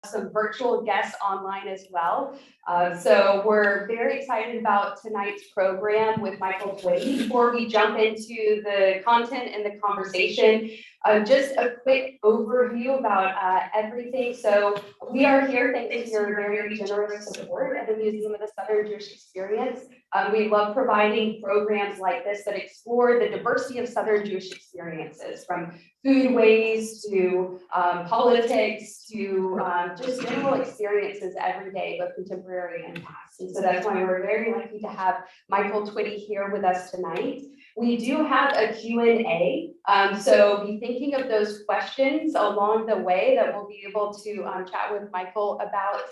some virtual guests online as well. So we're very excited about tonight's program with Michael Twitty. Before we jump into the content and the conversation, just a quick overview about everything. So we are here thanks to your very generous support at the Museum of the Southern Jewish Experience. We love providing programs like this that explore the diversity of Southern Jewish experiences, from foodways to politics to just general experiences every day, both contemporary and past. And so that's why we're very lucky to have Michael Twitty here with us tonight. We do have a Q&A, so be thinking of those questions along the way that we'll be able to chat with Michael about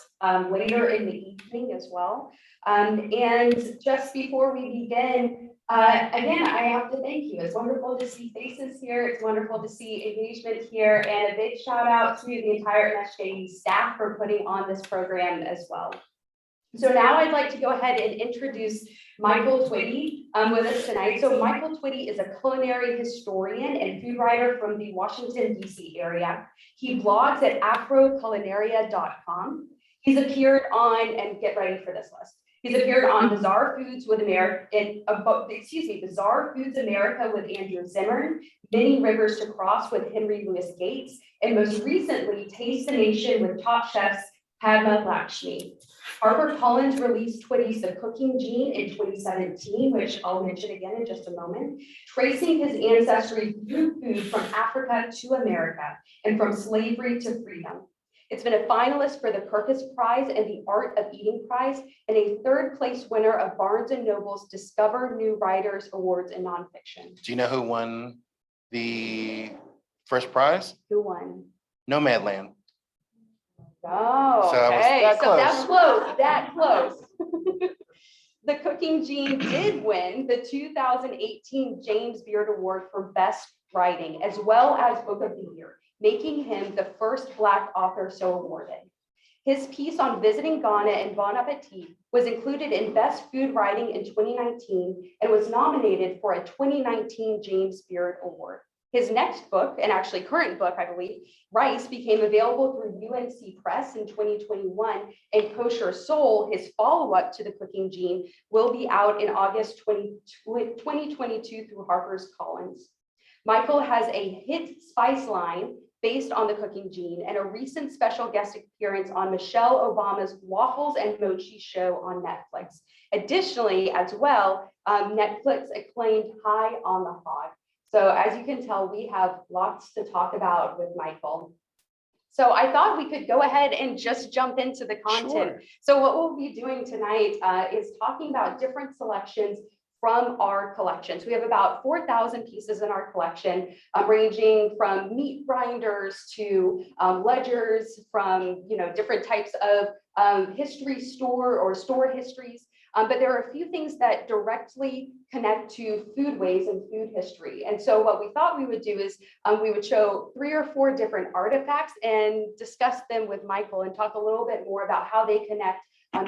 later in the evening as well. And just before we begin, again, I have to thank you. It's wonderful to see faces here. It's wonderful to see engagement here, and a big shout out to the entire MSJE staff for putting on this program as well. So now I'd like to go ahead and introduce Michael Twitty with us tonight. So Michael Twitty is a culinary historian and food writer from the Washington, D.C. area. He blogs at afroculinaria.com. He's appeared on, and get ready for this list, he's appeared on Bizarre Foods America with Andrew Zimmern, Many Rivers to Cross with Henry Louis Gates, and most recently, Taste the Nation with top chefs Padma Lakshmi. HarperCollins released Twitty's The Cooking Gene in 2017, which I'll mention again in just a moment, tracing his ancestry through food from Africa to America and from slavery to freedom. It's been a finalist for the Purpose Prize and the Art of Eating Prize, and a third place winner of Barnes & Noble's Discover New Writers Awards in Nonfiction. Do you know who won the first prize? Who won? Nomadland. Oh, So okay. that So close. that close. The Cooking Gene did win the 2018 James Beard Award for Best Writing, as well as Book of the Year, making him the first Black author so awarded. His piece on visiting Ghana and Bon Appetit was included in Best Food Writing in 2019 and was nominated for a 2019 James Beard Award. His next book, and actually current book, I believe, Rice, became available through UNC Press in 2021, and Kosher Soul, his follow-up to The Cooking Gene, will be out in August 2022 through HarperCollins. Michael has a hit spice line based on The Cooking Gene and a recent special guest appearance on Michelle Obama's Waffles and Mochi show on Netflix. Additionally, as well, Netflix acclaimed High on the Hog. So as you can tell, we have lots to talk about with Michael. So I thought we could go ahead and just jump into the content. Sure. So what we'll be doing tonight is talking about different selections from our collections. We have about 4,000 pieces in our collection, ranging from meat grinders to ledgers, from different types of history store histories. But there are a few things that directly connect to foodways and food history. And so what we thought we would do is we would show 3 or 4 different artifacts and discuss them with Michael and talk a little bit more about how they connect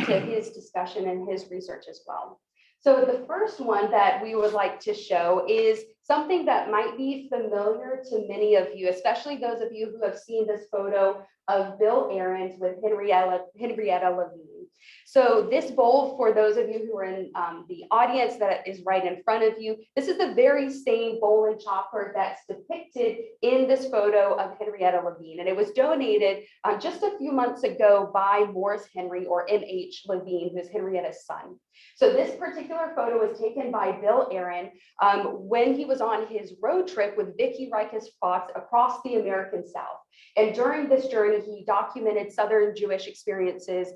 to his discussion and his research as well. So the first one that we would like to show is something that might be familiar to many of you, especially those of you who have seen this photo of Bill Ahrens with Henrietta Levine. So this bowl, for those of you who are in the audience that is right in front of you, this is the very same bowl and chopper that's depicted in this photo of Henrietta Levine. And it was donated just a few months ago by Morris Henry, or M.H. Levine, who's Henrietta's son. So this particular photo was taken by Bill Ahrens when he was on his road trip with Vicki Rikus Fox across the American South. And during this journey, he documented Southern Jewish experiences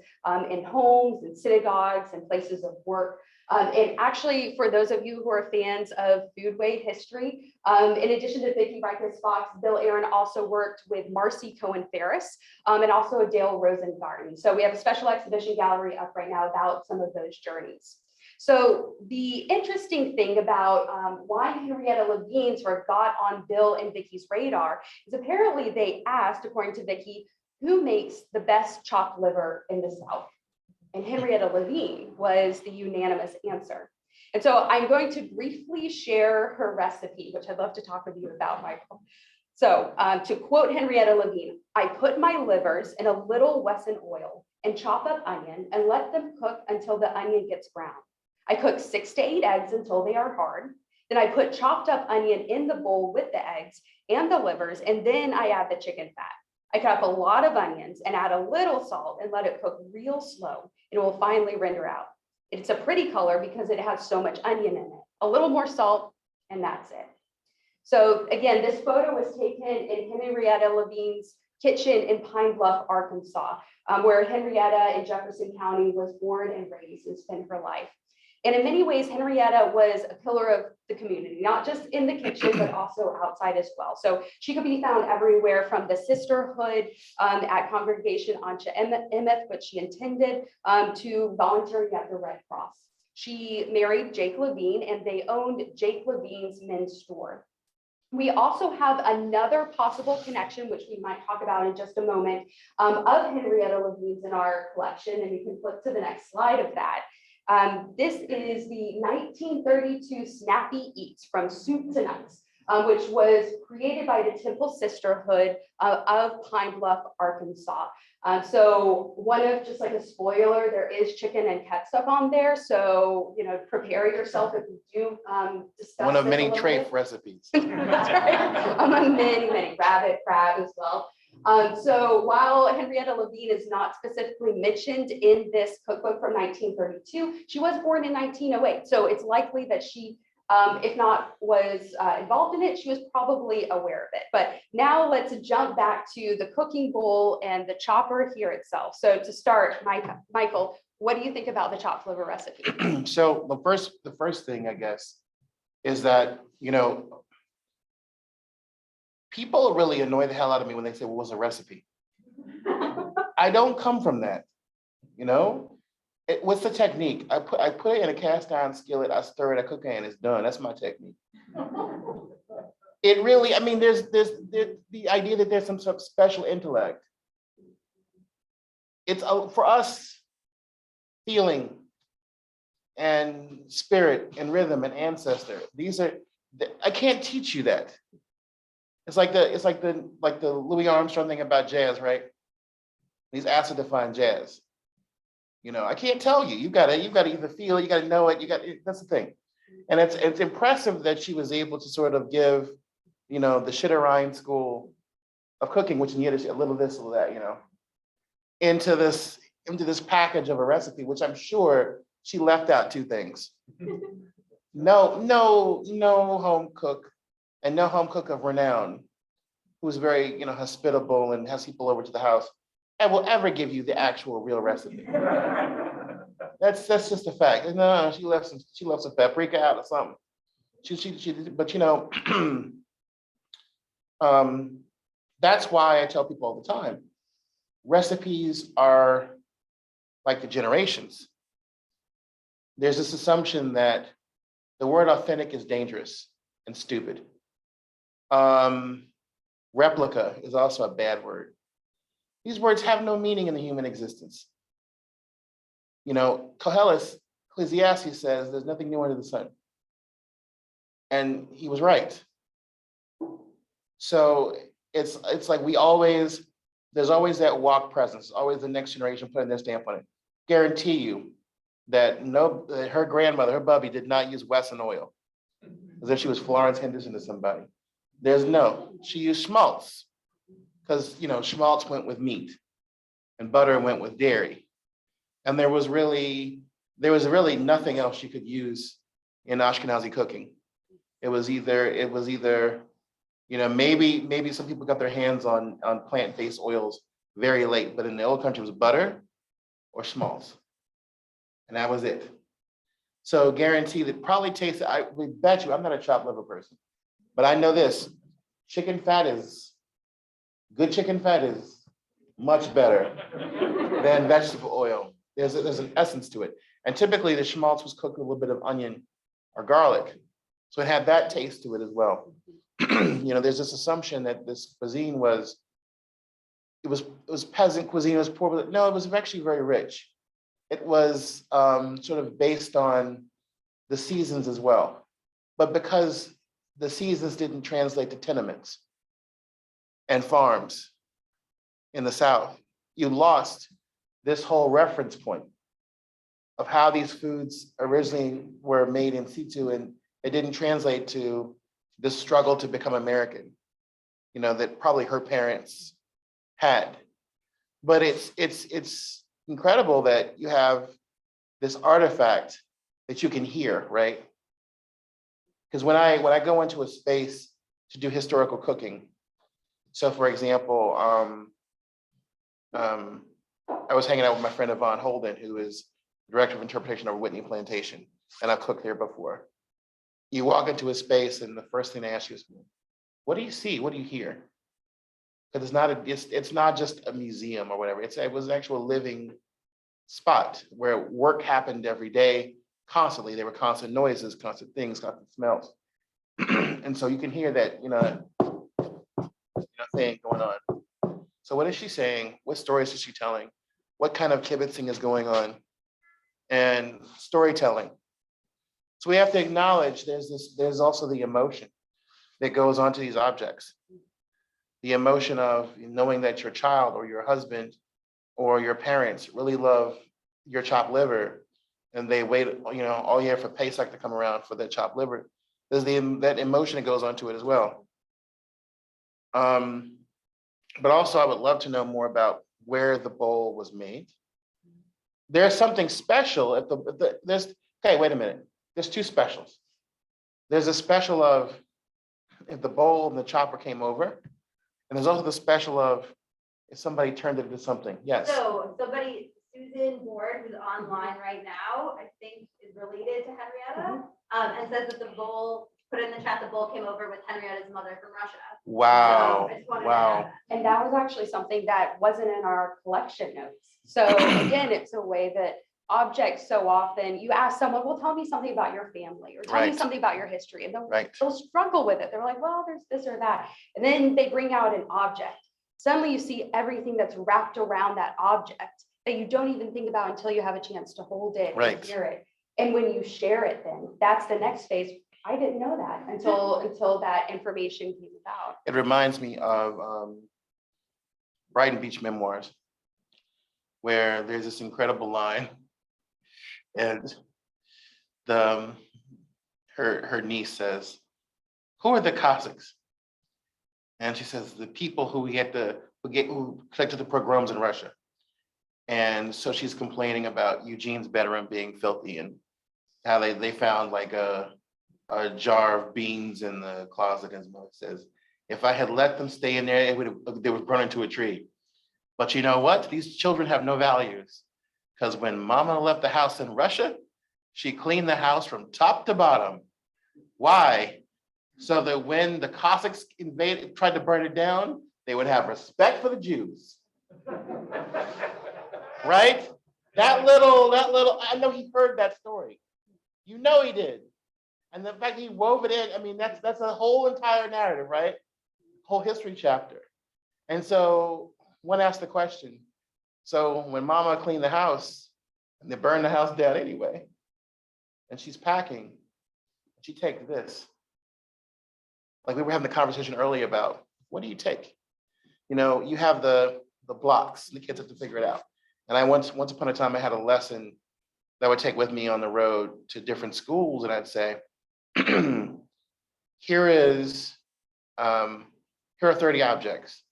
in homes and synagogues and places of work. And actually, for those of you who are fans of foodway history, in addition to Vicki Rikus Fox, Bill Ahrens also worked with Marcy Cohen Ferris and also Dale Rosengarten. So we have a special exhibition gallery up right now about some of those journeys. So the interesting thing about why Henrietta Levine sort of got on Bill and Vicki's radar is apparently they asked, according to Vicki, who makes the best chopped liver in the South? And Henrietta Levine was the unanimous answer. And so I'm going to briefly share her recipe, which I'd love to talk with you about, Michael. So to quote Henrietta Levine, I put my livers in a little Wesson oil and chop up onion and let them cook until the onion gets brown. I cook 6 to 8 eggs until they are hard. Then I put chopped up onion in the bowl with the eggs and the livers, and then I add the chicken fat. I cut up a lot of onions and add a little salt and let it cook real slow. It will finally render out. It's a pretty color because it has so much onion in it. A little more salt, and that's it. So again, this photo was taken in Henrietta Levine's kitchen in Pine Bluff, Arkansas, where Henrietta in Jefferson County was born and raised and spent her life. And in many ways, Henrietta was a pillar of the community, not just in the kitchen, but also outside as well. So she could be found everywhere, from the sisterhood at Congregation Ancha Emeth, which she attended, to volunteering at the Red Cross. She married Jake Levine, and they owned Jake Levine's men's store. We also have another possible connection, which we might talk about in just a moment, of Henrietta Levine's in our collection, and you can flip to the next slide of that. This is the 1932 Snappy Eats from Soup to Nuts, which was created by the Temple Sisterhood of Pine Bluff, Arkansas. So one of, just like a spoiler, there is chicken and ketchup on there. So, you know, prepare yourself if you do discuss One of this many a little trait bit. recipes. That's right. Among many, rabbit, crab as well. So while Henrietta Levine is not specifically mentioned in this cookbook from 1932, she was born in 1908. So it's likely that she, if not was involved in it, she was probably aware of it. But now let's jump back to the cooking bowl and the chopper here itself. So to start, Michael, what do you think about the chopped liver recipe? So the first thing, I guess, is that, you know, people really annoy the hell out of me when they say, well, what's a recipe? I don't come from that, you know? What's the technique? I put it in a cast iron skillet, I stir it, I cook it, and it's done. That's my technique. It really, I mean, there's the idea that there's some sort of special intellect. It's for us, feeling and spirit and rhythm and ancestor. These are, I can't teach you that. It's like the Louis Armstrong thing about jazz, right? He's asked to define jazz. You know, I can't tell you. You gotta either feel it, you gotta know it. That's the thing. And it's impressive that she was able to sort of give, you know, the Shitterine school of cooking, which in Yiddish, a little this, a little that, you know, into this package of a recipe, which I'm sure she left out 2 things. No home cook, and no home cook of renown, who's very, you know, hospitable and has people over to the house, and will ever give you the actual real recipe. That's just a fact. No, she left some paprika out or something. She but you know, that's why I tell people all the time, recipes are like the generations. There's this assumption that the word authentic is dangerous and stupid. Replica is also a bad word. These words have no meaning in the human existence. You know, Ecclesiastes says there's nothing new under the sun. And he was right. So it's like there's always that walk presence, always the next generation putting their stamp on it. Guarantee you that her grandmother, her bubby, did not use Wesson oil, as if she was Florence Henderson to somebody. She used schmaltz, because, you know, schmaltz went with meat and butter went with dairy. And there was really nothing else she could use in Ashkenazi cooking. It was either, you know, maybe some people got their hands on plant-based oils very late, but in the old country it was butter or schmaltz. And that was it. So guarantee that probably tasted, I would bet you, I'm not a chopped liver person, but I know this, good chicken fat is much better than vegetable oil. There's an essence to it. And typically the schmaltz was cooked with a little bit of onion or garlic. So it had that taste to it as well. You know, there's this assumption that this cuisine was peasant cuisine, it was poor, but no, it was actually very rich. It was sort of based on the seasons as well. But because the seasons didn't translate to tenements, and farms in the South, you lost this whole reference point of how these foods originally were made in situ, and it didn't translate to this struggle to become American, that probably her parents had. But it's incredible that you have this artifact that you can hear, right? Because when I go into a space to do historical cooking, so for example, I was hanging out with my friend Yvonne Holden, who is director of interpretation over Whitney Plantation, and I've cooked there before. You walk into a space, and the first thing they ask you is, "What do you see? What do you hear?" Because it's not just a museum or whatever. It was an actual living spot where work happened every day, constantly. There were constant noises, constant things, constant smells, and so you can hear that thing going on. So what is she saying? What stories is she telling? What kind of kibitzing is going on? And storytelling. So we have to acknowledge there's also the emotion that goes onto these objects. The emotion of knowing that your child or your husband or your parents really love your chopped liver, and they wait, all year for Pesach to come around for that chopped liver. There's that emotion that goes onto it as well. But also, I would love to know more about where the bowl was made. There's something special at okay, wait a minute. There's two specials. There's a special of if the bowl and the chopper came over, and there's also the special of if somebody turned it into something. Yes. So Susan Ward, who's online right now, I think is related to Henrietta, and says that the bowl, put in the chat, the bowl came over with Henrietta's mother from Russia. Wow. So I just wanted to Wow. add that. And that was actually something that wasn't in our collection notes. So again, it's a way that objects so often, you ask someone, well, tell me something about your family or tell me Right. something about your history. And Right. they'll struggle with it. They're like, well, there's this or that. And then they bring out an object. Suddenly you see everything that's wrapped around that object that you don't even think about until you have a chance to hold it Right. and hear it. And when you share it, then that's the next phase. I didn't know that until that information came about. It reminds me of Brighton Beach Memoirs, where there's this incredible line, and her niece says, "Who are the Cossacks?" And she says, "The people who who collected the pogroms in Russia." And so she's complaining about Eugene's bedroom being filthy and how they found like a jar of beans in the closet. And his mother says, "If I had let them stay in there, they would grown into a tree. But you know what? These children have no values. Because when mama left the house in Russia, she cleaned the house from top to bottom. Why? So that when the Cossacks tried to burn it down, they would have respect for the Jews." Right? That little, I know he heard that story. He did. And the fact he wove it in, I mean, that's a whole entire narrative, right? Whole history chapter. And so one asked the question, so when mama cleaned the house and they burned the house down anyway, and she's packing, she takes this. Like we were having the conversation earlier about, what do you take? You have the blocks, and the kids have to figure it out. And I once upon a time, I had a lesson that I would take with me on the road to different schools, and I'd say, here are 30 objects.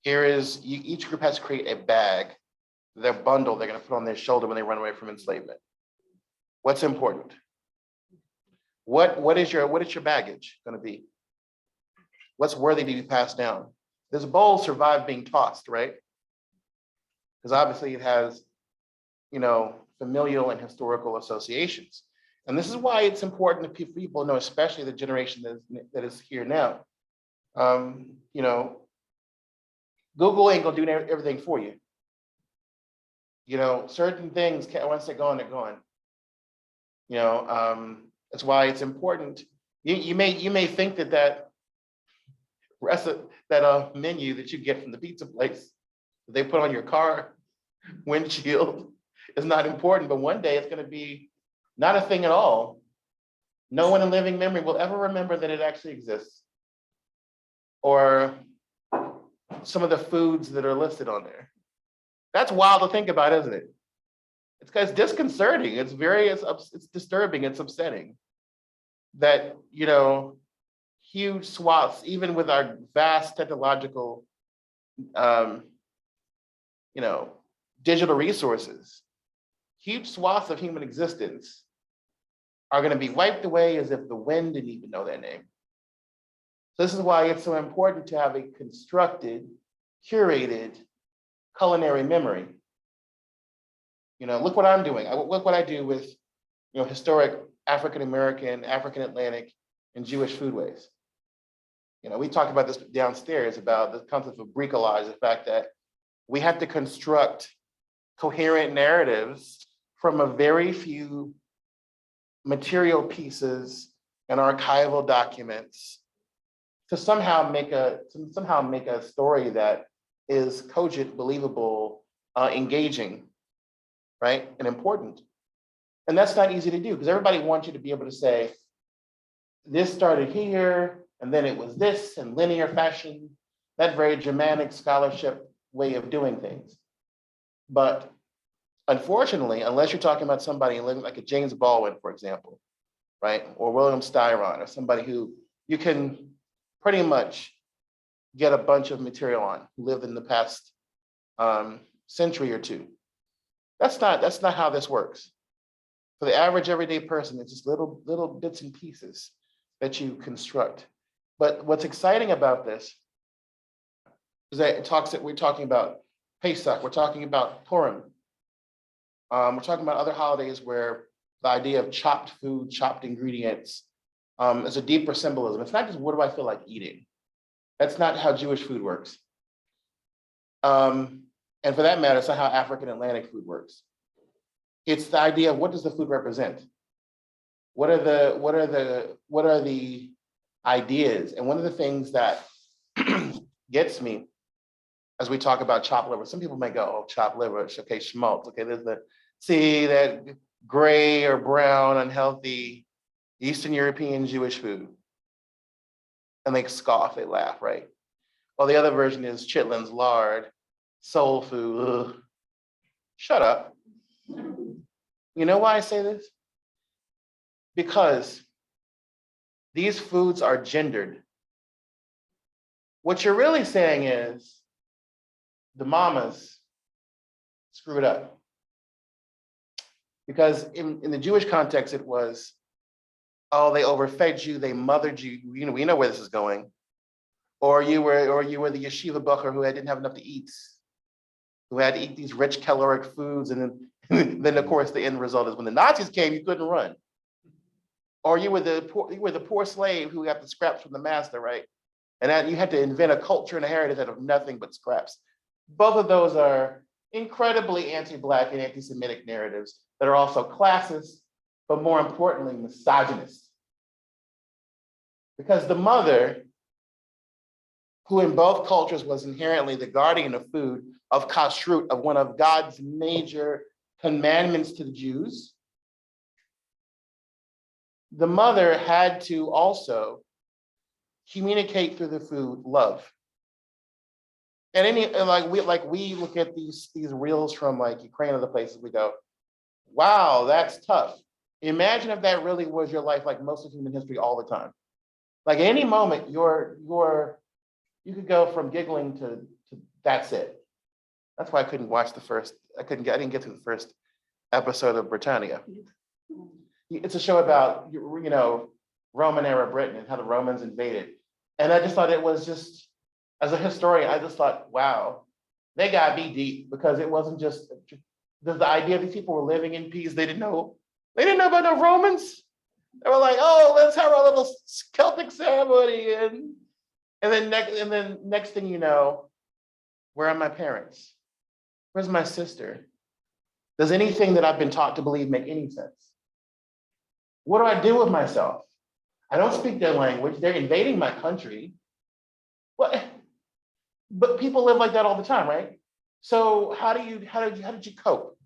Each group has to create a bag, their bundle they're going to put on their shoulder when they run away from enslavement. What's important? What is your baggage going to be? What's worthy to be passed down? This bowl survived being tossed, right? Because obviously it has, familial and historical associations. And this is why it's important that people know, especially the generation that is here now. Google ain't gonna do everything for you. Certain things, once they're gone, they're gone. That's why it's important. You may think that menu that you get from the pizza place that they put on your car windshield is not important, but one day it's going to be not a thing at all. No one in living memory will ever remember that it actually exists. Or some of the foods that are listed on there. That's wild to think about, isn't it? It's disconcerting. It's disturbing. It's upsetting that, huge swaths, even with our vast technological, digital resources, huge swaths of human existence are going to be wiped away as if the wind didn't even know their name. So this is why it's so important to have a constructed, curated culinary memory. Look what I'm doing. Look what I do with, historic African American, African Atlantic, and Jewish foodways. We talked about this downstairs about the concept of bricolage, the fact that we have to construct coherent narratives from a very few material pieces and archival documents to somehow make a story that is cogent, believable, engaging, right, and important. And that's not easy to do because everybody wants you to be able to say, this started here, and then it was this in linear fashion, that very Germanic scholarship way of doing things. But unfortunately, unless you're talking about somebody like a James Baldwin, for example, right, or William Styron, or somebody who you can pretty much get a bunch of material on, who lived in the past century or two. That's not how this works. For the average everyday person, it's just little bits and pieces that you construct. But what's exciting about this is that we're talking about Pesach, we're talking about Purim, we're talking about other holidays where the idea of chopped food, chopped ingredients is a deeper symbolism. It's not just what do I feel like eating. That's not how Jewish food works. And for that matter, it's not how African Atlantic food works. It's the idea of what does the food represent? What are the ideas? And one of the things that gets me as we talk about chopped liver, some people may go, oh, chopped liver, okay, schmaltz. Okay, there's that gray or brown, unhealthy Eastern European Jewish food. And they scoff, they laugh, right? Well, the other version is chitlins, lard, soul food. Ugh. Shut up. You know why I say this? Because these foods are gendered. What you're really saying is the mamas screwed up. Because in the Jewish context, it was, oh, they overfed you, they mothered you. We know where this is going. Or you were the yeshiva bacher who didn't have enough to eat, who had to eat these rich caloric foods, and then of course the end result is when the Nazis came, you couldn't run. Or you were the poor slave who got the scraps from the master, right? And that you had to invent a culture and a heritage out of nothing but scraps. Both of those are incredibly anti-Black and anti-Semitic narratives that are also classist, but more importantly, misogynist. Because the mother, who in both cultures was inherently the guardian of food, of kashrut, of one of God's major commandments to the Jews, the mother had to also communicate through the food love. And we look at these reels from like Ukraine or other places, we go, wow, that's tough. Imagine if that really was your life, like most of human history all the time. Like at any moment, you could go from giggling to that's it. That's why I couldn't watch I didn't get to the first episode of Britannia. It's a show about, Roman era Britain and how the Romans invaded. And I just thought it was just, as a historian, I just thought, wow, they gotta be deep, because it wasn't just the idea these people were living in peace. They didn't know about the Romans. They were like, oh, let's have our little Celtic ceremony. And then next thing you know, where are my parents? Where's my sister? Does anything that I've been taught to believe make any sense? What do I do with myself? I don't speak their language. They're invading my country. What? But people live like that all the time, right? So how did you cope?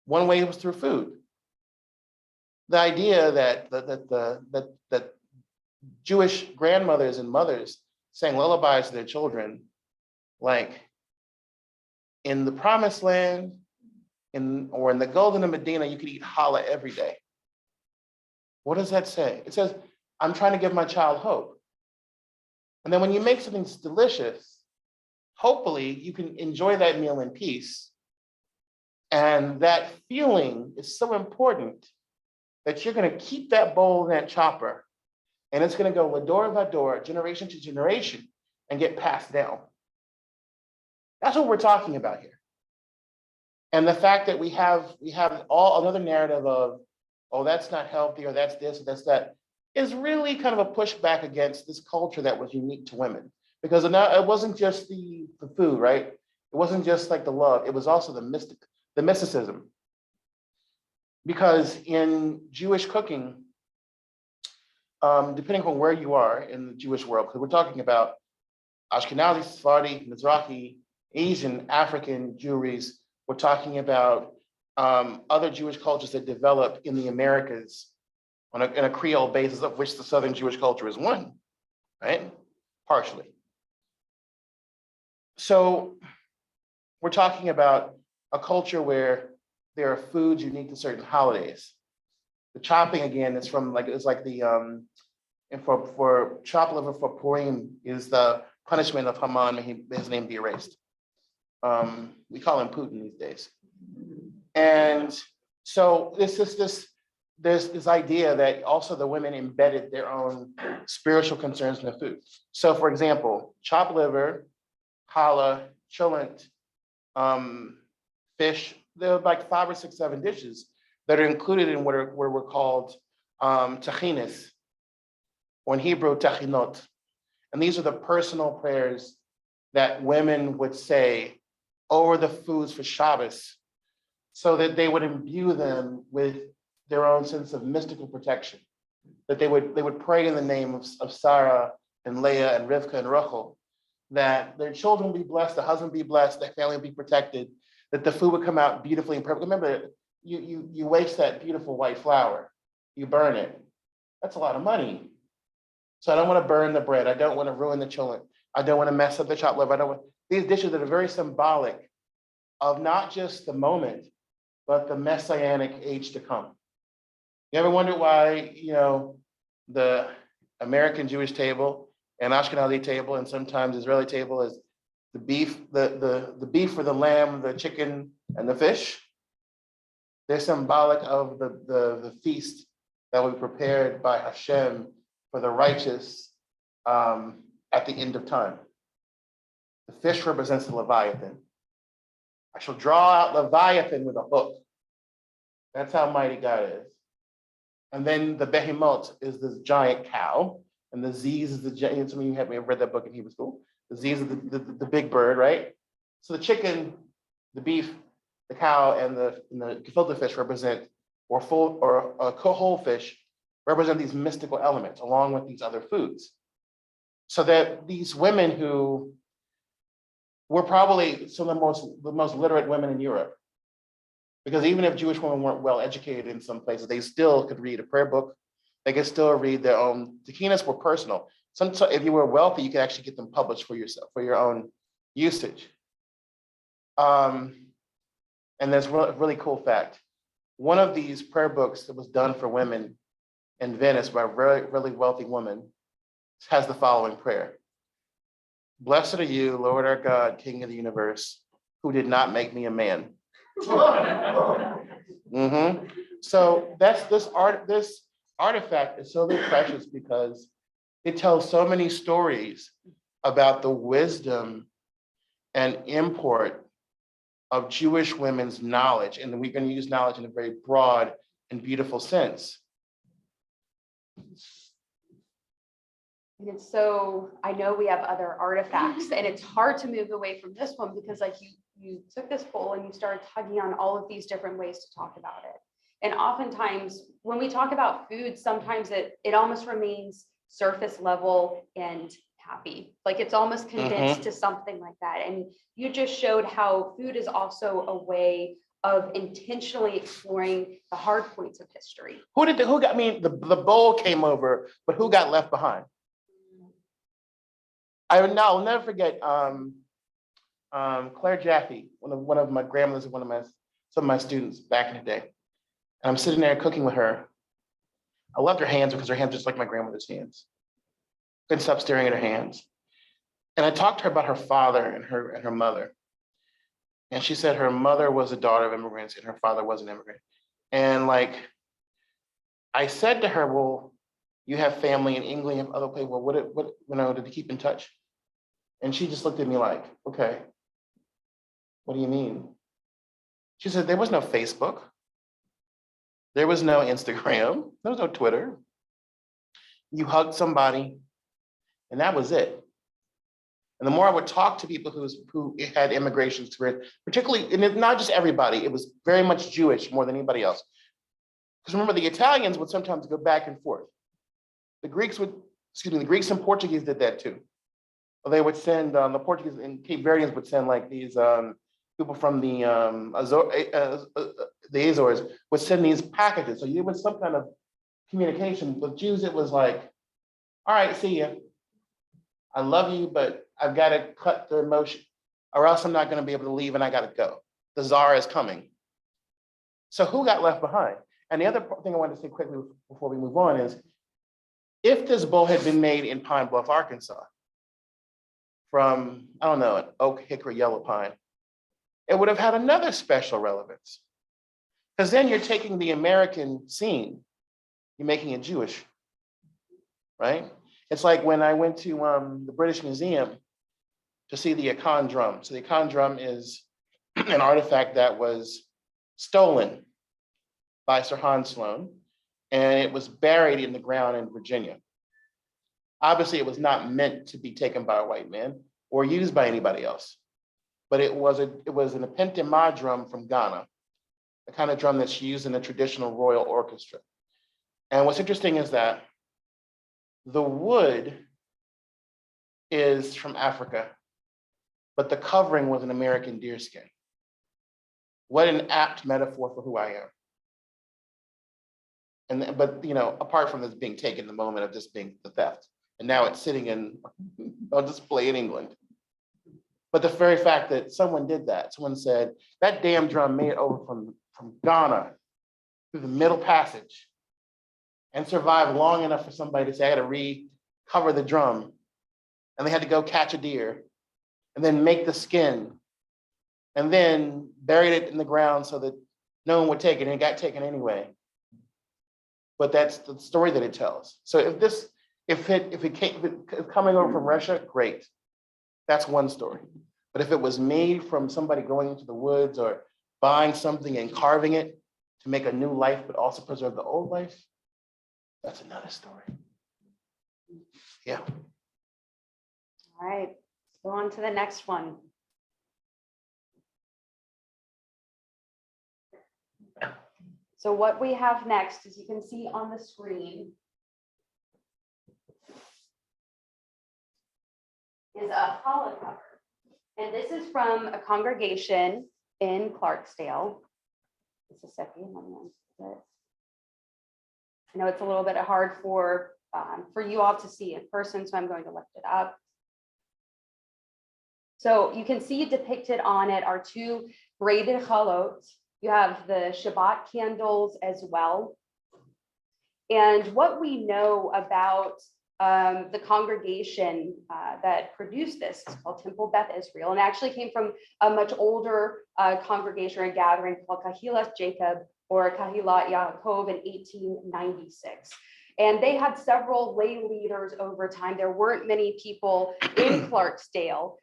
One way was through food. The idea that Jewish grandmothers and mothers sang lullabies to their children Like in the promised land, or in the Golden of Medina, you could eat challah every day. What does that say? It says, I'm trying to give my child hope. And then when you make something delicious, hopefully you can enjoy that meal in peace. And that feeling is so important that you're going to keep that bowl in that chopper, and it's going to go door by door, generation to generation, and get passed down. That's what we're talking about here. And the fact that we have all another narrative of, oh, that's not healthy, or that's this, or that's that, is really kind of a pushback against this culture that was unique to women. Because it wasn't just the food, right? It wasn't just like the love, it was also the mysticism. Because in Jewish cooking, depending on where you are in the Jewish world, because we're talking about Ashkenazi, Sephardi, Mizrahi, Asian, African Jewries, we're talking about other Jewish cultures that developed in the Americas in a Creole basis, of which the Southern Jewish culture is one, right? Partially. So we're talking about a culture where there are foods unique to certain holidays. The chopping, again, is from it's like the and for chopped liver for Purim is the punishment of Haman, may his name be erased. We call him Putin these days. And so there's this idea that also the women embedded their own spiritual concerns in the food. So for example, chopped liver, challah, cholent, fish, there are like 5 or 6, 7 dishes that are included in what were called tachinis, or in Hebrew, tachinot. And these are the personal prayers that women would say over the foods for Shabbos, so that they would imbue them with their own sense of mystical protection. That they would pray in the name of Sarah and Leah and Rivka and Rachel, that their children be blessed, the husband be blessed, their family be protected, that the food would come out beautifully and perfect. Remember, you waste that beautiful white flour, you burn it. That's a lot of money. So I don't want to burn the bread. I don't want to ruin the cholent. I don't want to mess up the chopped liver. These dishes that are very symbolic of not just the moment, but the messianic age to come. You ever wonder why, the American Jewish table and Ashkenazi table and sometimes Israeli table is the beef, the beef or the lamb, the chicken, and the fish? They're symbolic of the feast that will be prepared by Hashem for the righteous at the end of time. The fish represents the Leviathan. I shall draw out Leviathan with a hook. That's how mighty God is. And then the behemoth is this giant cow, and the Ziz is the giant. Some of you have read that book in Hebrew school. The Ziz is the big bird, right? So the chicken, the beef, the cow, and the gefilte fish represent, or whole fish represent these mystical elements along with these other foods. So that these women who were probably some of the most literate women in Europe, because even if Jewish women weren't well educated in some places, they still could read a prayer book. They could still read their own. Tachinas were personal. Sometimes, if you were wealthy, you could actually get them published for yourself, for your own usage. And there's a really cool fact. One of these prayer books that was done for women in Venice by a really, really wealthy woman has the following prayer. Blessed are you, Lord our God, King of the universe, who did not make me a man. Mm-hmm. So this artifact is so very precious because it tells so many stories about the wisdom and import of Jewish women's knowledge. And we're going to use knowledge in a very broad and beautiful sense. And so I know we have other artifacts, and it's hard to move away from this one because like you took this bowl and you started tugging on all of these different ways to talk about it. And oftentimes when we talk about food, sometimes it almost remains surface level and happy. Like it's almost condensed to something like that. And you just showed how food is also a way of intentionally exploring the hard points of history. The bowl came over, but who got left behind? I'll never forget, Claire Jaffe, one of my grandmothers, some of my students back in the day. And I'm sitting there cooking with her. I loved her hands because her hands are just like my grandmother's hands. Couldn't stop staring at her hands. And I talked to her about her father and her mother. And she said her mother was a daughter of immigrants and her father was an immigrant. And like, I said to her, well, you have family in England, you have other places. Well, what, did they keep in touch? And she just looked at me like, okay, what do you mean? She said, there was no Facebook. There was no Instagram. There was no Twitter. You hugged somebody and that was it. And the more I would talk to people who had immigration experience, particularly, and it's not just everybody, it was very much Jewish more than anybody else. Because remember, the Italians would sometimes go back and forth. The Greeks and Portuguese did that too. They would send, the Portuguese and Cape Verdeans would send like these people from the Azores would send these packages. So there was some kind of communication. With Jews, it was like, all right, see ya. I love you, but I've got to cut the emotion or else I'm not going to be able to leave and I got to go. The czar is coming. So who got left behind? And the other thing I wanted to say quickly before we move on is, if this bowl had been made in Pine Bluff, Arkansas, from, I don't know, an oak, hickory, yellow pine, it would have had another special relevance. Because then you're taking the American scene, you're making it Jewish, right? It's like when I went to the British Museum to see the Akan drum. So the Akan drum is an artifact that was stolen by Sir Hans Sloane, and it was buried in the ground in Virginia. Obviously, it was not meant to be taken by a white man or used by anybody else, but it was an Apentema drum from Ghana, the kind of drum that's used in a traditional royal orchestra. And what's interesting is that the wood is from Africa, but the covering was an American deerskin. What an apt metaphor for who I am. But apart from this being taken, the moment of this being the theft, and now it's sitting on display in England. But the very fact that someone did that, someone said, that damn drum made it over from Ghana through the Middle Passage and survived long enough for somebody to say, I had to recover the drum. And they had to go catch a deer and then make the skin and then buried it in the ground so that no one would take it, and it got taken anyway. But that's the story that it tells. So if it's coming over from Russia, great. That's one story. But if it was made from somebody going into the woods or buying something and carving it to make a new life, but also preserve the old life, that's another story. Yeah. All right, let's go on to the next one. So what we have next, as you can see on the screen, is a challah cover. And this is from a congregation in Clarksdale, Mississippi. I know it's a little bit hard for you all to see in person, so I'm going to lift it up. So you can see depicted on it are two braided chalot. You have the Shabbat candles as well. And what we know about the congregation that produced this is called Temple Beth Israel, and actually came from a much older congregation or gathering called Kahilat Jacob or Kahilat Yaakov in 1896. And they had several lay leaders over time. There weren't many people in Clarksdale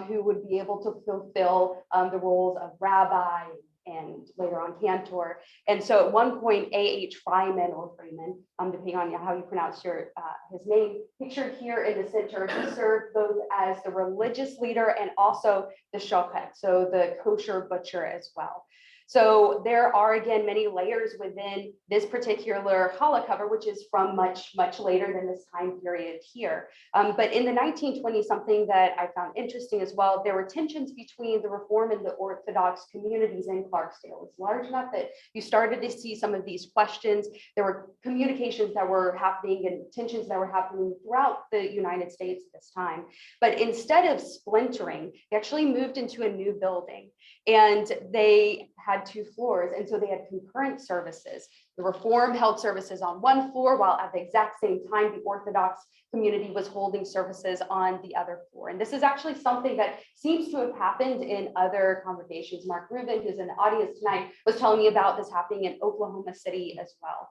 who would be able to fulfill the roles of rabbi and later on cantor. And so at one point, A.H. Freeman or Freeman, depending on how you pronounce his name, pictured here in the center, he served both as the religious leader and also the shochet, so the kosher butcher as well. So there are, again, many layers within this particular challah cover, which is from much, much later than this time period here. But in the 1920s, something that I found interesting as well, there were tensions between the Reform and the Orthodox communities in Clarksdale. It's large enough that you started to see some of these questions. There were communications that were happening and tensions that were happening throughout the United States at this time. But instead of splintering, they actually moved into a new building, and they had 2 floors. And so they had concurrent services. The Reform held services on one floor, while at the exact same time, the Orthodox community was holding services on the other floor. And this is actually something that seems to have happened in other congregations. Mark Rubin, who's in the audience tonight, was telling me about this happening in Oklahoma City as well.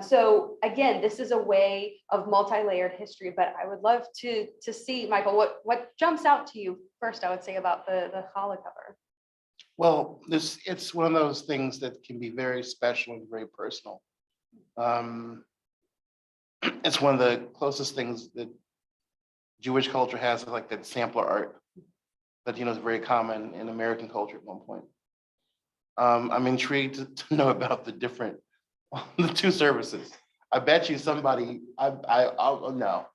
So again, this is a way of multi-layered history, but I would love to see, Michael, what jumps out to you first, I would say, about the challah cover. Well, it's one of those things that can be very special and very personal. It's one of the closest things that Jewish culture has, like that sampler art that, is very common in American culture at one point. I'm intrigued to know about the 2 services. I bet you somebody, no,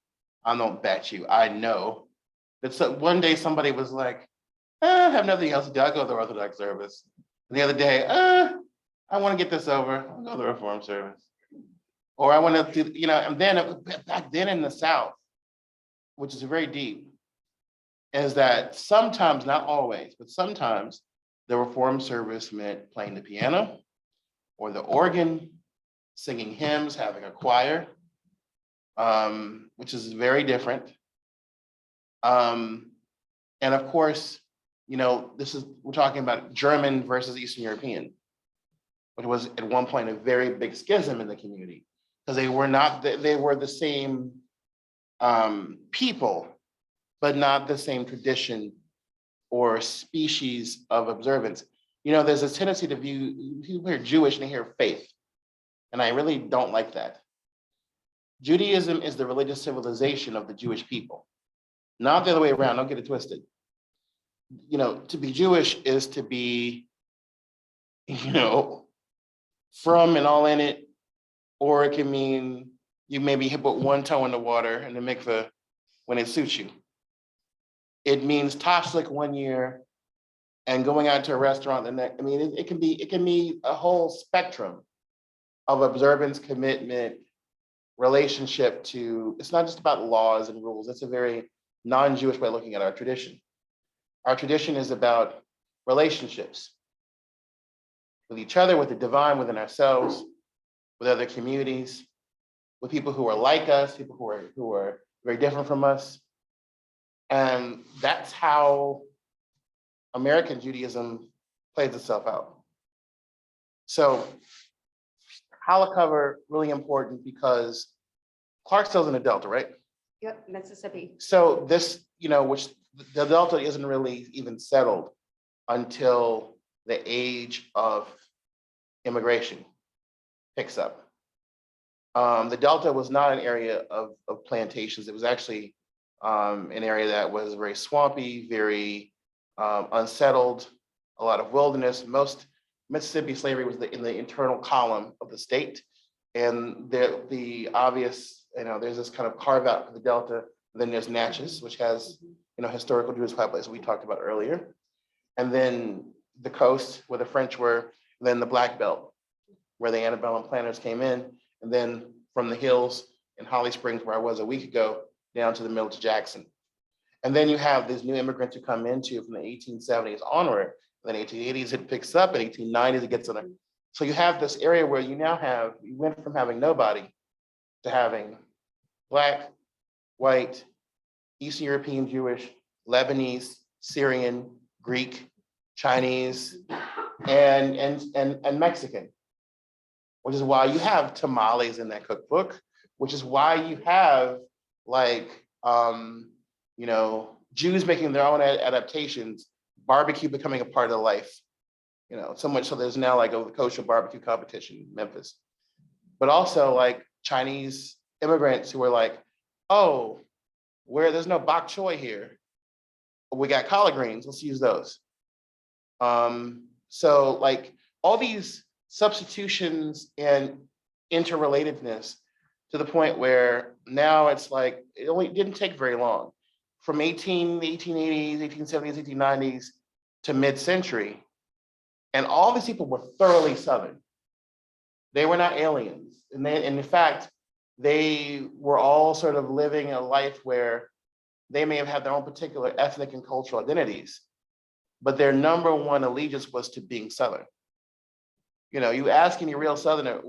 I don't bet you, I know that one day somebody was like, I have nothing else to do. I'll go to the Orthodox service. And the other day, I want to get this over. I'll go to the Reform service. Or I want to do, and then back then in the South, which is very deep, is that sometimes, not always, but sometimes the Reform service meant playing the piano or the organ, singing hymns, having a choir, which is very different. And of course, we're talking about German versus Eastern European, which was at one point a very big schism in the community, because they were the same people, but not the same tradition or species of observance. There's a tendency to view, people hear Jewish and they hear faith, and I really don't like that. Judaism is the religious civilization of the Jewish people, not the other way around, don't get it twisted. To be Jewish is to be, from and all in it, or it can mean you maybe put one toe in the water and the mikveh when it suits you. It means tashlik one year and going out to a restaurant the next. I mean, it can be a whole spectrum of observance, commitment, relationship to. It's not just about laws and rules. It's a very non-Jewish way of looking at our tradition. Our tradition is about relationships with each other, with the divine, within ourselves, with other communities, with people who are like us, people who are very different from us. And that's how American Judaism plays itself out. So challah cover, really important because Clarksdale's in the Delta, right? Yep, Mississippi. So this, which the Delta isn't really even settled until the age of immigration picks up. The Delta was not an area of plantations. It was actually an area that was very swampy, very unsettled, a lot of wilderness. Most Mississippi slavery was in the internal column of the state. And the obvious, there's this kind of carve out for the Delta. Then there's Natchez, which has, historical Jewish population we talked about earlier. And then the coast where the French were, then the Black Belt, where the antebellum planters came in. And then from the hills in Holly Springs, where I was a week ago, down to the middle to Jackson. And then you have these new immigrants who come into from the 1870s onward. Then 1880s, it picks up, in 1890s, it gets on it. So you have this area where you went from having nobody to having Black, white, Eastern European Jewish, Lebanese, Syrian, Greek, Chinese, and Mexican, which is why you have tamales in that cookbook, which is why you have Jews making their own adaptations, barbecue becoming a part of life, so much so there's now a kosher barbecue competition in Memphis. But also Chinese immigrants who are oh, where there's no bok choy here, we got collard greens, let's use those. So all these substitutions and interrelatedness to the point where now it's like, it only didn't take very long. From 1880s, 1870s, 1890s to mid-century. And all these people were thoroughly Southern. They were not aliens. And in fact, they were all sort of living a life where they may have had their own particular ethnic and cultural identities, but their number one allegiance was to being Southern. You know, you ask any real Southerner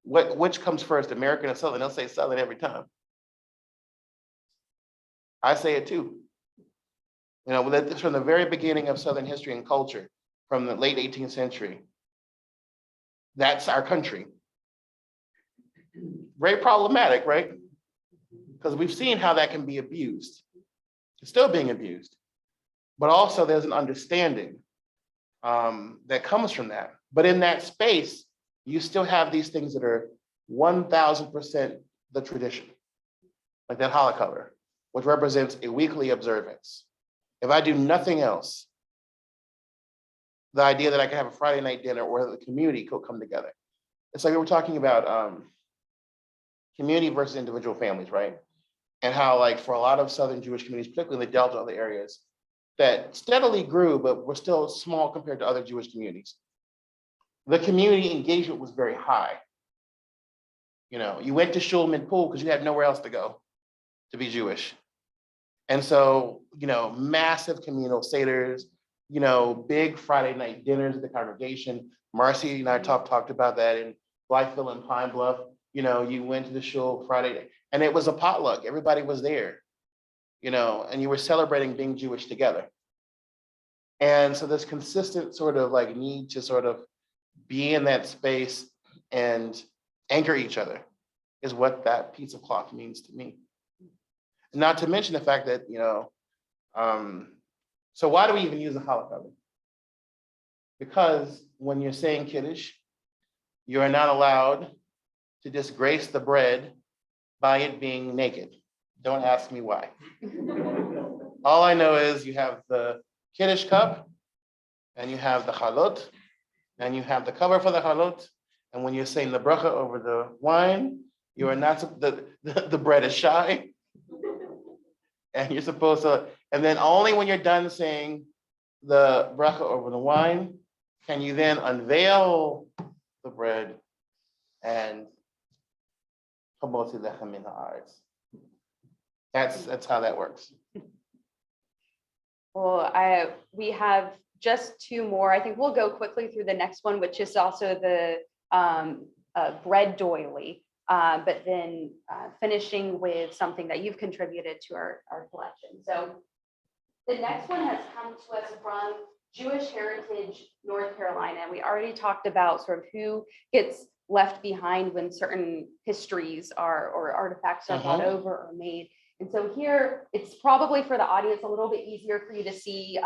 which comes first, American or Southern, they'll say Southern every time. I say it too. You know, that's from the very beginning of Southern history and culture, from the late 18th century. That's our country. Very problematic, right? Because we've seen how that can be abused. It's still being abused. But also there's an understanding that comes from that. But in that space, you still have these things that are 1000% the tradition, like that challah cover, which represents a weekly observance. If I do nothing else, the idea that I can have a Friday night dinner or the community could come together. It's like we were talking about community versus individual families, right? And how, like, for a lot of Southern Jewish communities, particularly in the Delta, other areas, that steadily grew, but were still small compared to other Jewish communities. The community engagement was very high. You know, you went to shul mid-pool because you had nowhere else to go to be Jewish. And so, you know, massive communal seders, you know, big Friday night dinners at the congregation. Marcy and I talked about that in Blytheville and Pine Bluff. You know, you went to the shul Friday, and it was a potluck. Everybody was there, you know, and you were celebrating being Jewish together. And so this consistent sort of like need to sort of be in that space and anchor each other is what that piece of cloth means to me. Not to mention the fact that, you know, so why do we even use a challah cover? Because when you're saying Kiddush, you are not allowed to disgrace the bread by it being naked. Don't ask me why. All I know is you have the Kiddush cup, and you have the chalot, and you have the cover for the chalot, and when you're saying the bracha over the wine, you are not, the bread is shy, and you're supposed to, and then only when you're done saying the bracha over the wine, can you then unveil the bread and that's how that works. Well, we have just two more. I think we'll go quickly through the next one, which is also the bread doily, but then finishing with something that you've contributed to our collection. So the next one has come to us from Jewish Heritage, North Carolina. We already talked about sort of who gets left behind when certain histories or artifacts are brought over or made. And so here, it's probably for the audience a little bit easier for you to see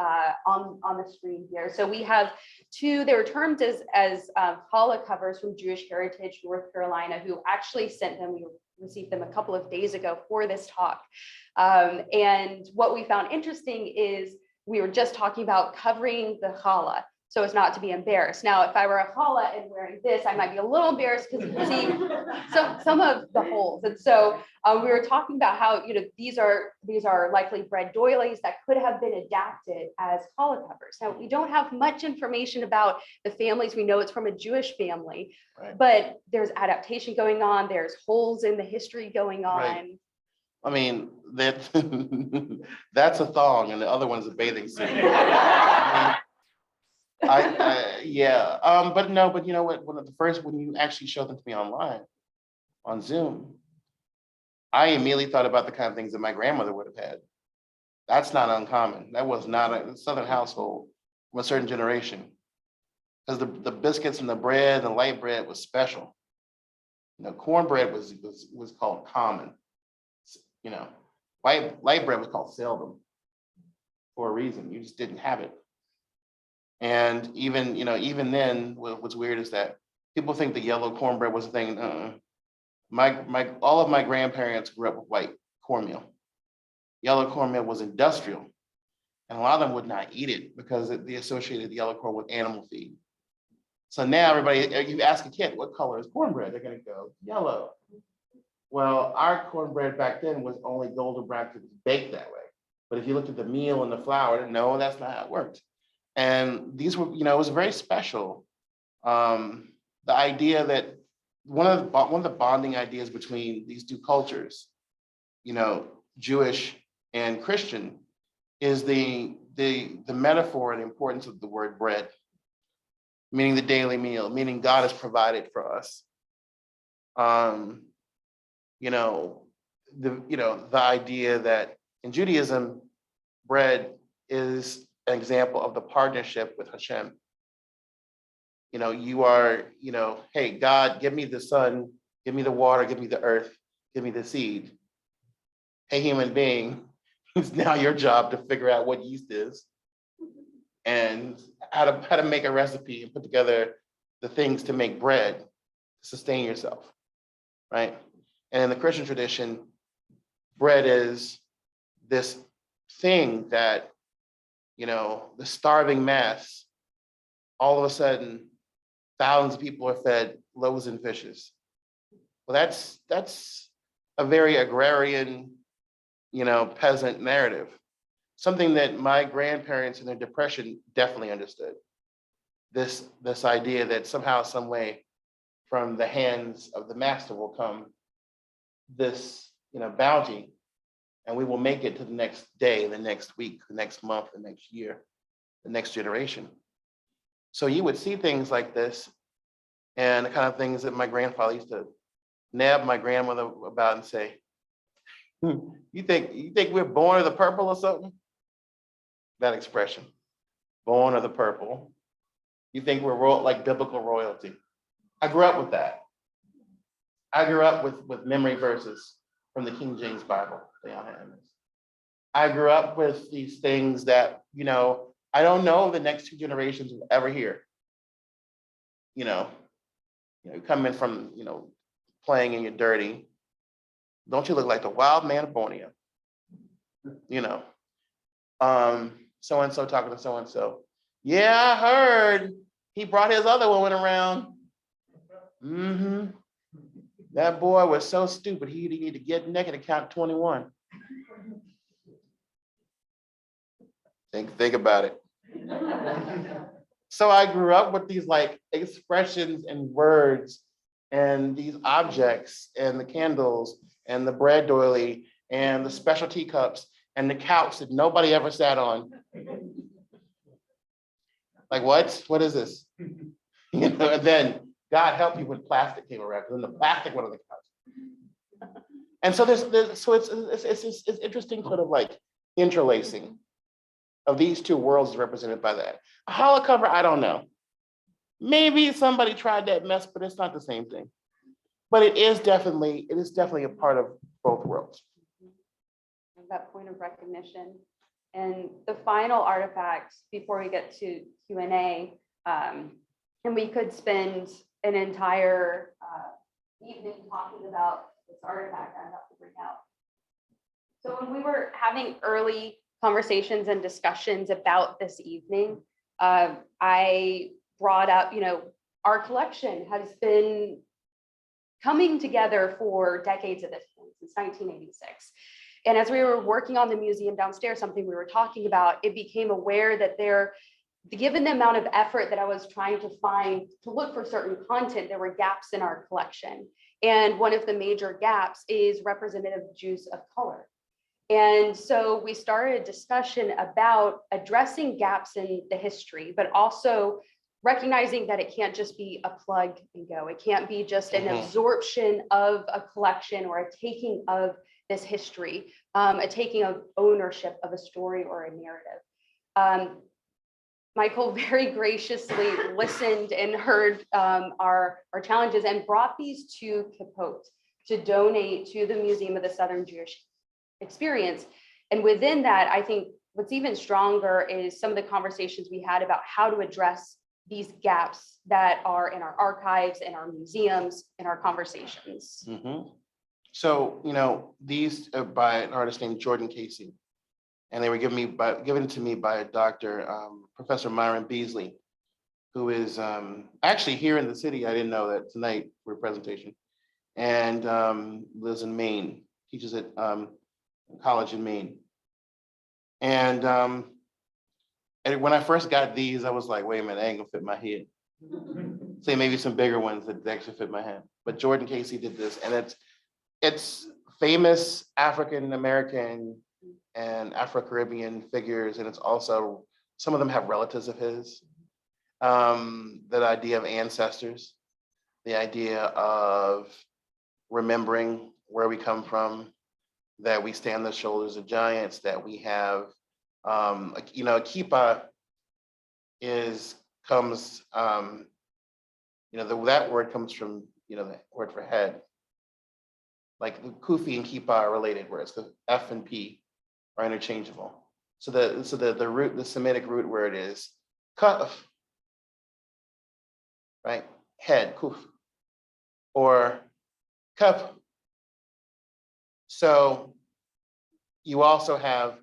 on the screen here. So we have two, they were termed as challah covers from Jewish Heritage, North Carolina, who actually sent them. We received them a couple of days ago for this talk. And what we found interesting is we were just talking about covering the challah so as not to be embarrassed. Now, if I were a challah and wearing this, I might be a little embarrassed because you can see some of the holes. And so we were talking about how, you know, these are likely bread doilies that could have been adapted as challah covers. Now, we don't have much information about the families. We know it's from a Jewish family, right, but there's adaptation going on. There's holes in the history going on. Right. I mean, that's a thong and the other one's a bathing suit. Yeah, but you know what, when you actually showed them to me online, on Zoom, I immediately thought about the kind of things that my grandmother would have had. That's not uncommon. That was not a Southern household from a certain generation. Because the biscuits and the bread and the light bread was special. You know, cornbread was called common. You know, light bread was called seldom for a reason. You just didn't have it. And even then, what's weird is that people think the yellow cornbread was a thing. All of my grandparents grew up with white cornmeal. Yellow cornmeal was industrial, and a lot of them would not eat it because they associated the yellow corn with animal feed. So now everybody, you ask a kid, what color is cornbread? They're gonna go yellow. Well, our cornbread back then was only golden brown because it was baked that way. But if you looked at the meal and the flour, no, that's not how it worked. And these were, it was very special. The idea that one of the bonding ideas between these two cultures, Jewish and Christian, is the metaphor and importance of the word bread, meaning the daily meal, meaning God has provided for us. The idea that in Judaism, bread is an example of the partnership with Hashem. You are, hey, God, give me the sun, give me the water, give me the earth, give me the seed. Hey, human being, it's now your job to figure out what yeast is and how to make a recipe and put together the things to make bread to sustain yourself, right? And in the Christian tradition, bread is this thing that, the starving mass, all of a sudden, thousands of people are fed loaves and fishes. Well, that's a very agrarian, peasant narrative. Something that my grandparents in their depression definitely understood. This idea that somehow, some way, from the hands of the master will come this, bounty, and we will make it to the next day, the next week, the next month, the next year, the next generation. So you would see things like this, and the kind of things that my grandfather used to nab my grandmother about and say, you think we're born of the purple or something? That expression, born of the purple. You think we're like biblical royalty? I grew up with that. I grew up with memory verses from the King James Bible. I grew up with these things that, I don't know the next two generations will ever hear. Coming from, playing in your dirty. Don't you look like the wild man of Borneo? So-and-so talking to so-and-so. Yeah, I heard he brought his other woman around. Mm-hmm. That boy was so stupid, he need to get naked and count 21. Think about it. So I grew up with these like expressions and words and these objects and the candles and the bread doily and the special teacups and the couch that nobody ever sat on. Like, what is this? And then God help you when plastic came around, because then the plastic went on the couch. And so it's interesting sort of like interlacing of these two worlds represented by that. A hollow cover, I don't know. Maybe somebody tried that mess, but it's not the same thing. But it is definitely a part of both worlds. That point of recognition. And the final artifact before we get to Q&A, and we could spend an entire evening talking about this artifact I have to bring out. So when we were having early conversations and discussions about this evening, I brought up, our collection has been coming together for decades at this point, since 1986. And as we were working on the museum downstairs, something we were talking about, it became aware that given the amount of effort that I was trying to find to look for certain content, there were gaps in our collection. And one of the major gaps is representative Jews of color. And so we started a discussion about addressing gaps in the history, but also recognizing that it can't just be a plug and go. It can't be just an absorption of a collection or a taking of this history, a taking of ownership of a story or a narrative. Michael very graciously listened and heard our challenges and brought these to Kapot to donate to the Museum of the Southern Jewish Experience. And within that, I think what's even stronger is some of the conversations we had about how to address these gaps that are in our archives, in our museums, in our conversations. Mm-hmm. So, these are by an artist named Jordan Casey, and they were given to me by a doctor, Professor Myron Beasley, who is actually here in the city. I didn't know that tonight for a presentation, and lives in Maine, teaches at college in Maine. And when I first got these, I was like, wait a minute, I ain't gonna fit my head. Say maybe some bigger ones that actually fit my head. But Jordan Casey did this, and it's famous African American and Afro-Caribbean figures, and it's also some of them have relatives of his. That idea of ancestors, the idea of remembering where we come from, that we stand on the shoulders of giants, that we have, you know, kippah comes, you know, that word comes from, you know, the word for head. Like kufi and kippah are related words, because F and P are interchangeable. So the root, the Semitic root word is kuf, right? Head, kuf, or cup. So you also have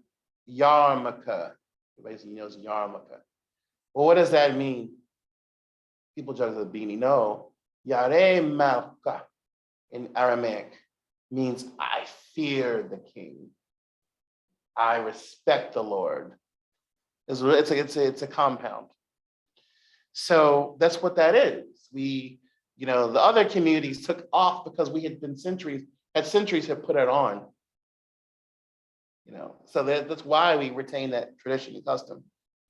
yarmulke. Everybody knows yarmulke. Well, what does that mean? People judge the beanie. No, yaremulke in Aramaic means I fear the king. I respect the Lord. It's a compound. So that's what that is. We, you know, the other communities took off because we had been centuries have put it on. You know, so that's why we retain that tradition and custom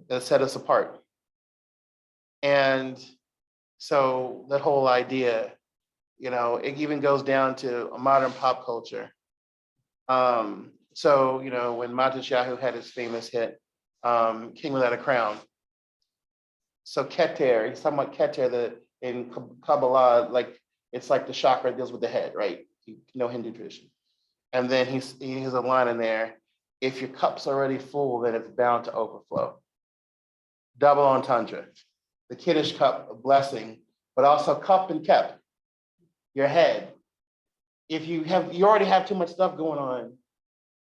that set us apart. And so that whole idea, you know, it even goes down to a modern pop culture. So, you know, when Matisyahu had his famous hit, King Without a Crown. So Keter, he's talking about Keter, in Kabbalah, like it's like the chakra that deals with the head, right? You know, Hindu tradition. And then he has a line in there, if your cup's already full, then it's bound to overflow. Double entendre. The Kiddush cup, a blessing, but also cup and kep, your head. If you already have too much stuff going on,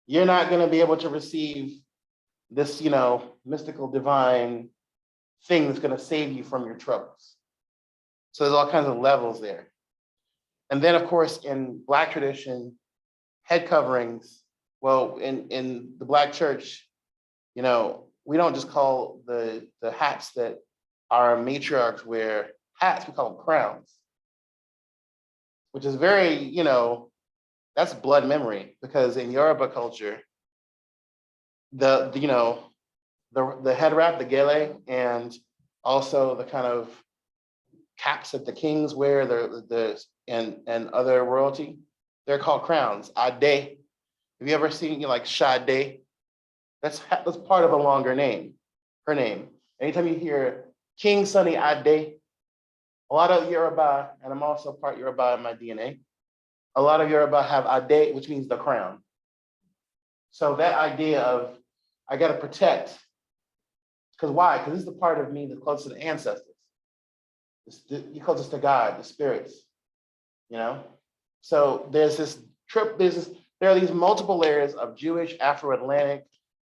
you're not going to be able to receive this, you know, mystical divine thing that's going to save you from your troubles. So there's all kinds of levels there. And then, of course, in Black tradition, head coverings, well, in the Black church, you know, we don't just call the hats that our matriarchs wear hats, we call them crowns, which is very, you know, that's blood memory, because in Yoruba culture, the head wrap, the gele, and also the kind of caps that the kings wear, and other royalty, they're called crowns. Ade. Have you ever seen, you know, like Sade? That's part of a longer name, her name. Anytime you hear King Sunny Ade, a lot of Yoruba, and I'm also part Yoruba in my DNA, a lot of Yoruba have Ade, which means the crown. So that idea of, I got to protect, because why? Because this is the part of me that's close to the ancestors. You closest to God, the spirits, you know? So there's this trip, there are these multiple layers of Jewish, Afro-Atlantic,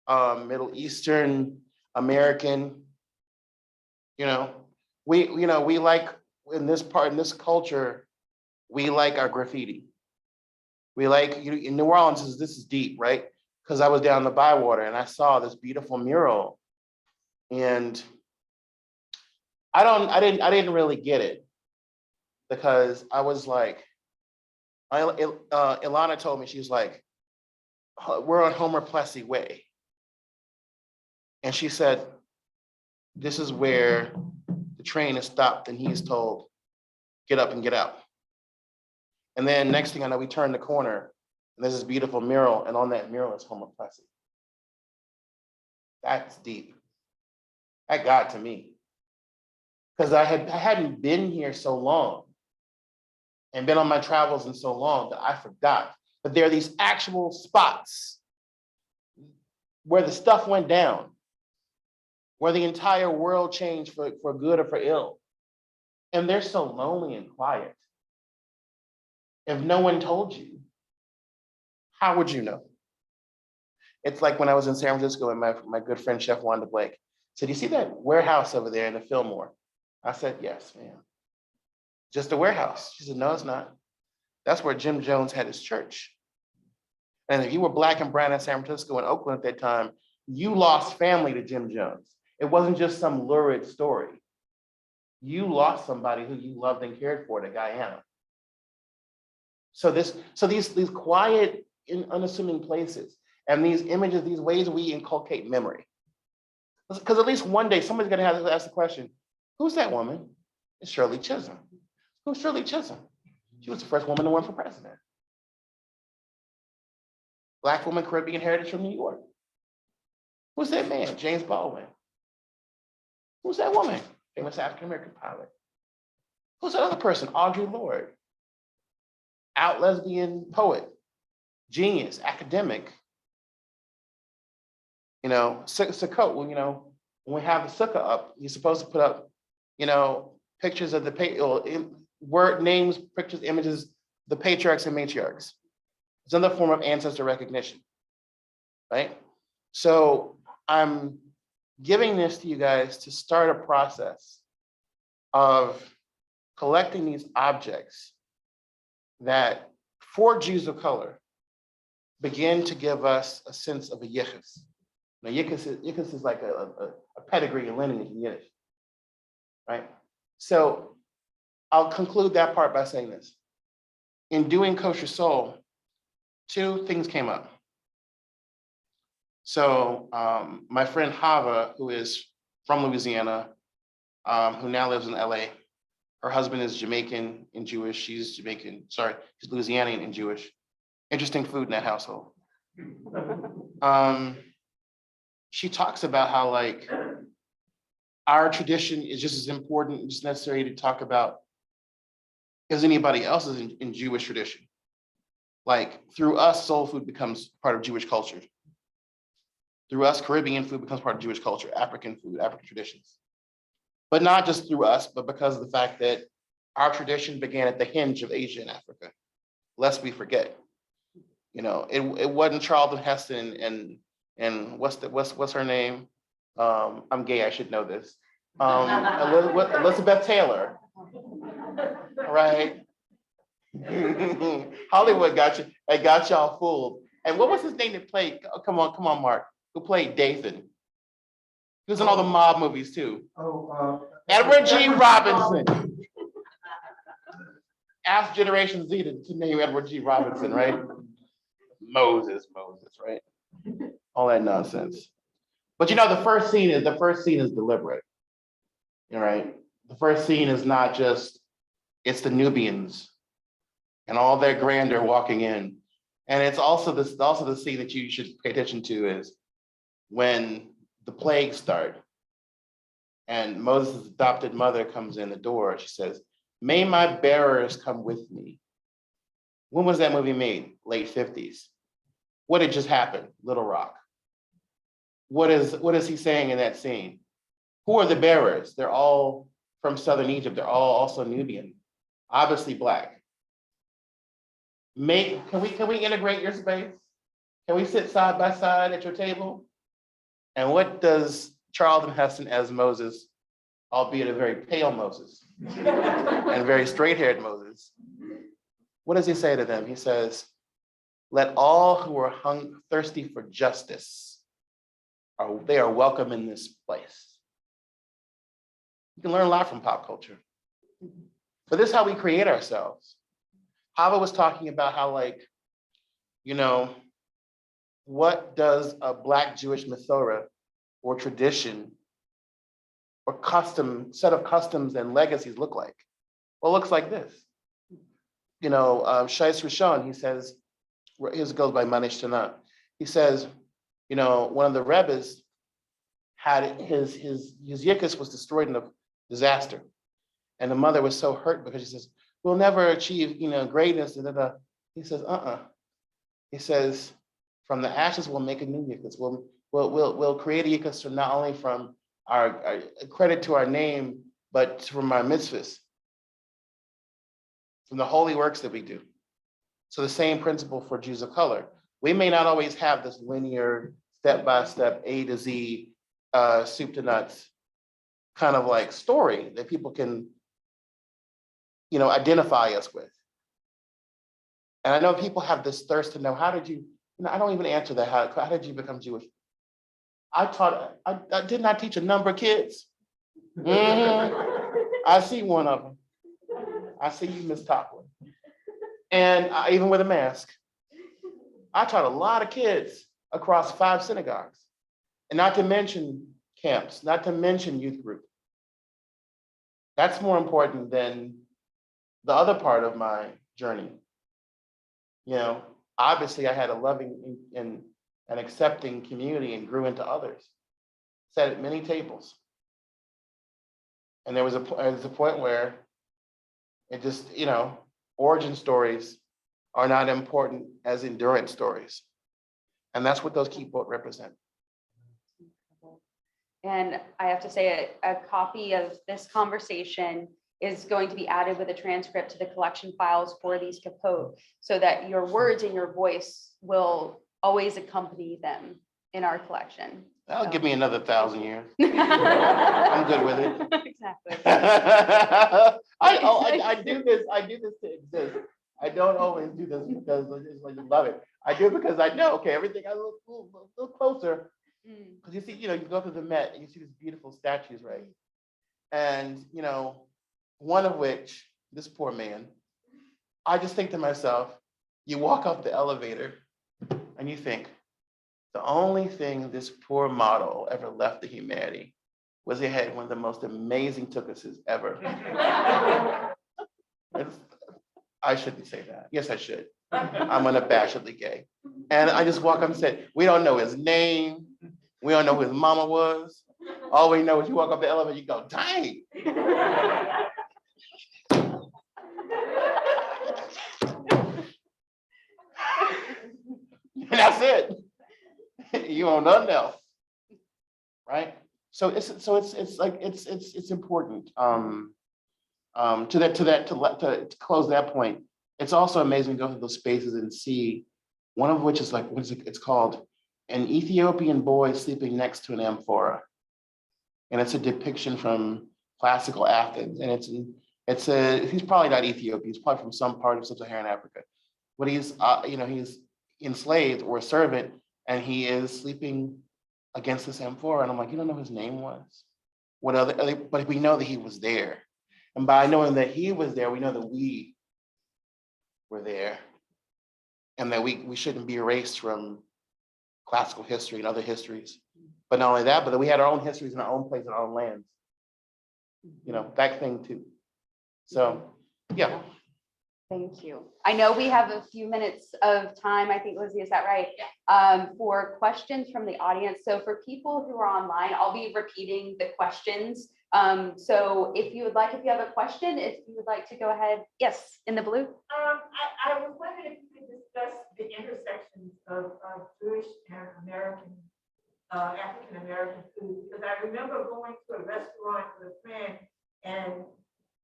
Middle Eastern, American, you know? We like, in this culture, we like our graffiti. We like, in New Orleans, this is deep, right? Because I was down in the Bywater and I saw this beautiful mural, and I didn't really get it, because I was like, Ilana told me, she was like, we're on Homer Plessy Way. And she said, this is where the train is stopped and he's told, get up and get out. And then next thing I know, we turn the corner and there's this beautiful mural, and on that mural is Homer Plessy. That's deep. That got to me. Because I hadn't been here so long and been on my travels in so long that I forgot. But there are these actual spots where the stuff went down, where the entire world changed for good or for ill. And they're so lonely and quiet. If no one told you, how would you know? It's like when I was in San Francisco and my good friend, Chef Wanda Blake, said, you see that warehouse over there in the Fillmore? I said, yes, ma'am. Just a warehouse. She said, no, it's not. That's where Jim Jones had his church. And if you were Black and brown in San Francisco and Oakland at that time, you lost family to Jim Jones. It wasn't just some lurid story. You lost somebody who you loved and cared for to Guyana. So these quiet, unassuming places and these images, these ways we inculcate memory. Because at least one day somebody's gonna have to ask the question, who's that woman? It's Shirley Chisholm. Who's Shirley Chisholm? She was the first woman to run for president. Black woman, Caribbean heritage from New York. Who's that man? James Baldwin. Who's that woman? Famous African-American pilot. Who's that other person? Audre Lorde. Out lesbian poet, genius, academic. Sukkot, when we have the sukkah up, you're supposed to put up, pictures of the word names, pictures, images, the patriarchs and matriarchs. It's another form of ancestor recognition, right? So I'm giving this to you guys to start a process of collecting these objects that, for Jews of color, begin to give us a sense of a yichus. Now, yichus is like a pedigree and lineage in Yiddish, right? So I'll conclude that part by saying this. In doing Kosher Soul, two things came up. So my friend Hava, who is from Louisiana, who now lives in LA, her husband is Jamaican and Jewish. She's Louisianian and Jewish. Interesting food in that household. She talks about how like our tradition is just as important, just necessary to talk about as anybody else's in Jewish tradition. Like through us, soul food becomes part of Jewish culture. Through us, Caribbean food becomes part of Jewish culture, African food, African traditions. But not just through us, but because of the fact that our tradition began at the hinge of Asia and Africa, lest we forget. It wasn't Charlton Heston and what's her name? I'm gay, I should know this. Elizabeth Taylor, right? Hollywood got you. They got y'all fooled. And what was his name that played? Oh, come on, Mark. Who played Dathan? He was in all the mob movies too. Edward G. Robinson. Ask Generation Z to name Edward G. Robinson, right? Moses, right? All that nonsense. But the first scene is deliberate. All right. The first scene is not just, it's the Nubians and all their grandeur walking in. And it's also the scene that you should pay attention to is when the plagues start and Moses' adopted mother comes in the door. She says, "May my bearers come with me." When was that movie made? Late 50s. What had just happened? Little Rock. What is he saying in that scene? Who are the bearers? They're all from Southern Egypt. They're all also Nubian, obviously Black. Can we integrate your space? Can we sit side by side at your table? And what does Charlton Heston as Moses, albeit a very pale Moses and very straight-haired Moses, what does he say to them? He says, "Let all who are thirsty for justice, they are welcome in this place." You can learn a lot from pop culture. But this is how we create ourselves. Hava was talking about how what does a Black Jewish Masorah or tradition or set of customs and legacies look like? Well, it looks like this. Shais Rishon, he says, his goes by Manish Tanat. He says, one of the Rebbes had his yikus was destroyed in a disaster. And the mother was so hurt because she says, "We'll never achieve, greatness." He says, He says, "From the ashes, we'll make a new yikus. We'll create a yikus not only from our credit to our name, but from our mitzvahs, from the holy works that we do." So the same principle for Jews of color. We may not always have this linear, step-by-step, A to Z, soup to nuts kind of like story that people can, identify us with. And I know people have this thirst to know, how did you, I don't even answer that. How did you become Jewish? I did not teach a number of kids. I see one of them. I see you, Miss Toplin. And even with a mask, I taught a lot of kids across 5 synagogues. And not to mention camps, not to mention youth group. That's more important than the other part of my journey. Obviously I had a loving and an accepting community and grew into others. Sat at many tables. And there was a point where it just, origin stories are not important as endurance stories. And that's what those keyboard represent. And I have to say, a copy of this conversation is going to be added with a transcript to the collection files for these capote, so that your words and your voice will always accompany them in our collection. That'll give me another 1,000 years. I'm good with it. Exactly. I do this to exist. I don't always do this because I just like love it. I do it because I know, okay, everything I look a little closer. Because you see, you go through the Met and you see these beautiful statues, right? And, one of which, this poor man, I just think to myself, you walk up the elevator and you think, the only thing this poor model ever left to humanity was he had one of the most amazing tukuses ever. I shouldn't say that. Yes, I should. I'm unabashedly gay. And I just walk up and say, we don't know his name. We don't know who his mama was. All we know is you walk up the elevator, you go, dang. And that's it. You know nothing else, right? So it's important. To close that point, it's also amazing to go through those spaces and see, one of which is like, it's called An Ethiopian Boy Sleeping Next to an Amphora. And it's a depiction from classical Athens. And he's probably not Ethiopian, he's probably from some part of sub-Saharan Africa. But he's enslaved or a servant, and he is sleeping against this amphora. And I'm like, you don't know his name was? But we know that he was there. And by knowing that he was there, we know that we were there, and that we shouldn't be erased from classical history and other histories. But not only that, but that we had our own histories in our own place, in our own lands. That thing too. So, yeah. Thank you. I know we have a few minutes of time. I think, Lizzie, is that right? For questions from the audience. So for people who are online, I'll be repeating the questions. So if you have a question, if you would like to go ahead. Yes, in the blue. I was wondering if you could discuss the intersections of Jewish and American, African American food, because I remember going to a restaurant with a friend, and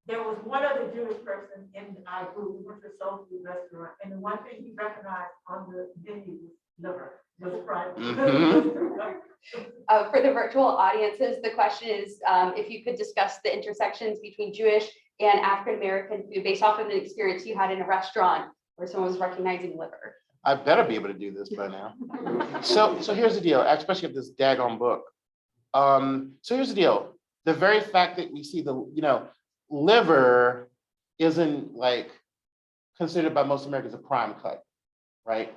there was one other Jewish person in our group. We went to a soul food restaurant, and the one thing he recognized on the menu was liver, was fried. For the virtual audiences, the question is if you could discuss the intersections between Jewish and African American food based off of an experience you had in a restaurant where someone was recognizing liver. I better be able to do this by now. So here's the deal, especially with this daggone book. So here's the deal. The very fact that we see liver isn't like considered by most Americans a prime cut, right?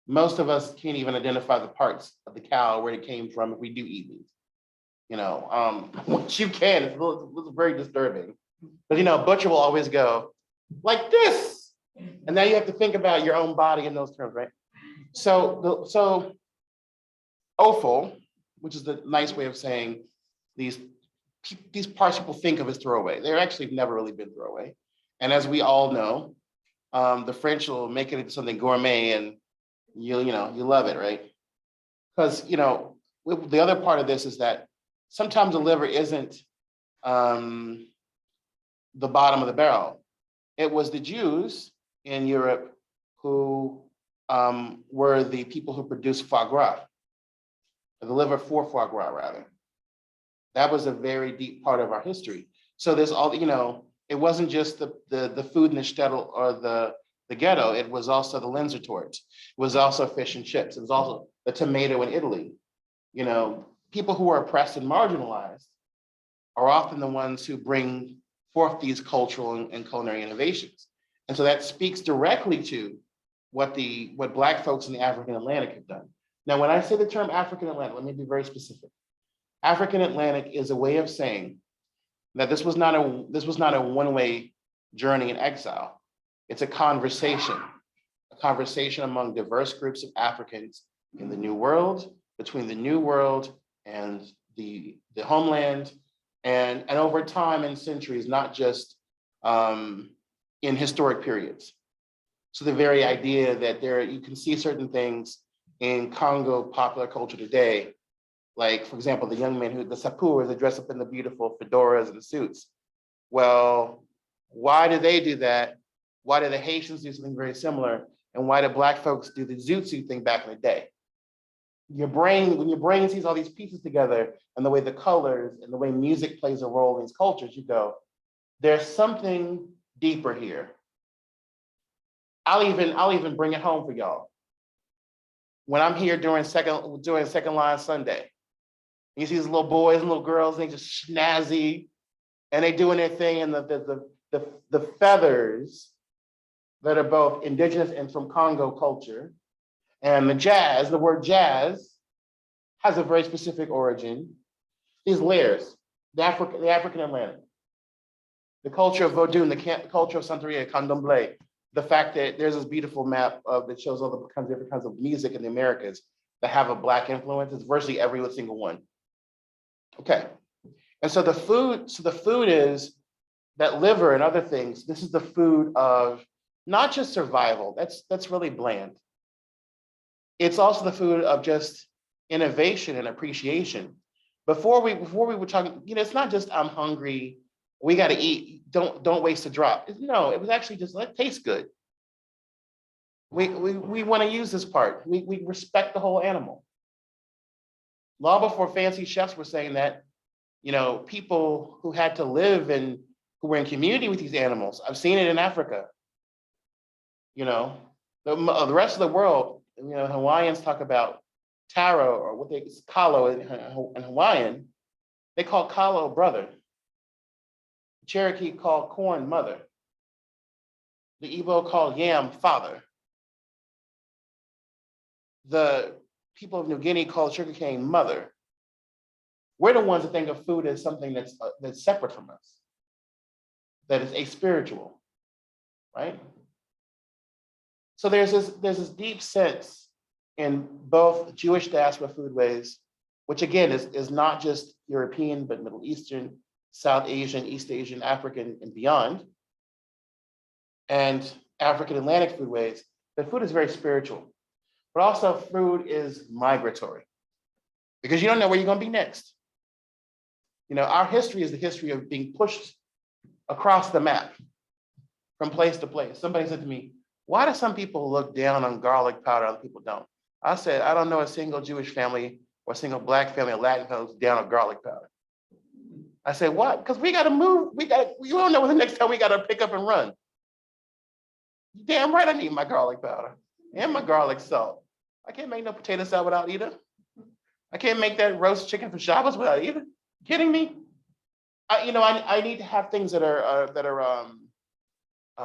Most of us can't even identify the parts of the cow, where it came from, if we do eat meat. Once you can, it's very disturbing. But butcher will always go like this, and now you have to think about your own body in those terms, right? So offal, which is the nice way of saying these parts people think of as throwaway. They're actually never really been throwaway. And as we all know, the French will make it into something gourmet, and you love it, right? Because the other part of this is that sometimes the liver isn't the bottom of the barrel. It was the Jews in Europe who were the people who produced foie gras, the liver for foie gras rather. That was a very deep part of our history. So there's all, it wasn't just the food in the shtetl or the ghetto, it was also the Linzer torts. It was also fish and chips. It was also the tomato in Italy. People who are oppressed and marginalized are often the ones who bring forth these cultural and culinary innovations. And so that speaks directly to what Black folks in the African Atlantic have done. Now, when I say the term African Atlantic, let me be very specific. African Atlantic is a way of saying that this was not a one-way journey in exile. It's a conversation among diverse groups of Africans in the New World, between the New World and the homeland, and over time and centuries, not just in historic periods. So the very idea that you can see certain things in Congo popular culture today, like, for example, the young men the Sapeurs, that dress up in the beautiful fedoras and suits. Well, why do they do that? Why do the Haitians do something very similar? And why do Black folks do the zoot suit thing back in the day? When your brain sees all these pieces together and the way the colors and the way music plays a role in these cultures, you go, there's something deeper here. I'll even bring it home for y'all. When I'm here during Second Line Sunday, you see these little boys and little girls, and they just snazzy, and they doing their thing, and the feathers that are both indigenous and from Congo culture, and the word jazz has a very specific origin. These layers, the African Atlantic, the culture of Vodun, the culture of Santeria, Candomblé, the fact that there's this beautiful map that shows all the different kinds of music in the Americas that have a Black influence. It's virtually every single one. Okay, and so the food is that liver and other things. This is the food of not just survival. That's really bland. It's also the food of just innovation and appreciation. Before we were talking, it's not just I'm hungry, we got to eat. Don't waste a drop. No, it was actually just let it taste good. We want to use this part. We respect the whole animal. Long before fancy chefs were saying that, people who had to live and who were in community with these animals. I've seen it in Africa. The rest of the world, Hawaiians talk about taro, or what they kalo in Hawaiian. They call kalo brother. The Cherokee call corn mother. The Igbo call yam father. The people of New Guinea call sugarcane mother. We're the ones that think of food as something that's separate from us, that is aspiritual, right? So there's this deep sense in both Jewish diaspora foodways, which again is not just European, but Middle Eastern, South Asian, East Asian, African, and beyond, and African Atlantic foodways, that food is very spiritual, but also food is migratory, because you don't know where you're going to be next. Our history is the history of being pushed across the map from place to place. Somebody said to me, why do some people look down on garlic powder, other people don't? I said, I don't know a single Jewish family or a single Black family or Latin family down on garlic powder. I said, what? Because we got to move. You don't know when the next time we got to pick up and run. Damn right I need my garlic powder and my garlic salt. I can't make no potato salad without either. I can't make that roast chicken for Shabbos without either. Kidding me? I need to have things that are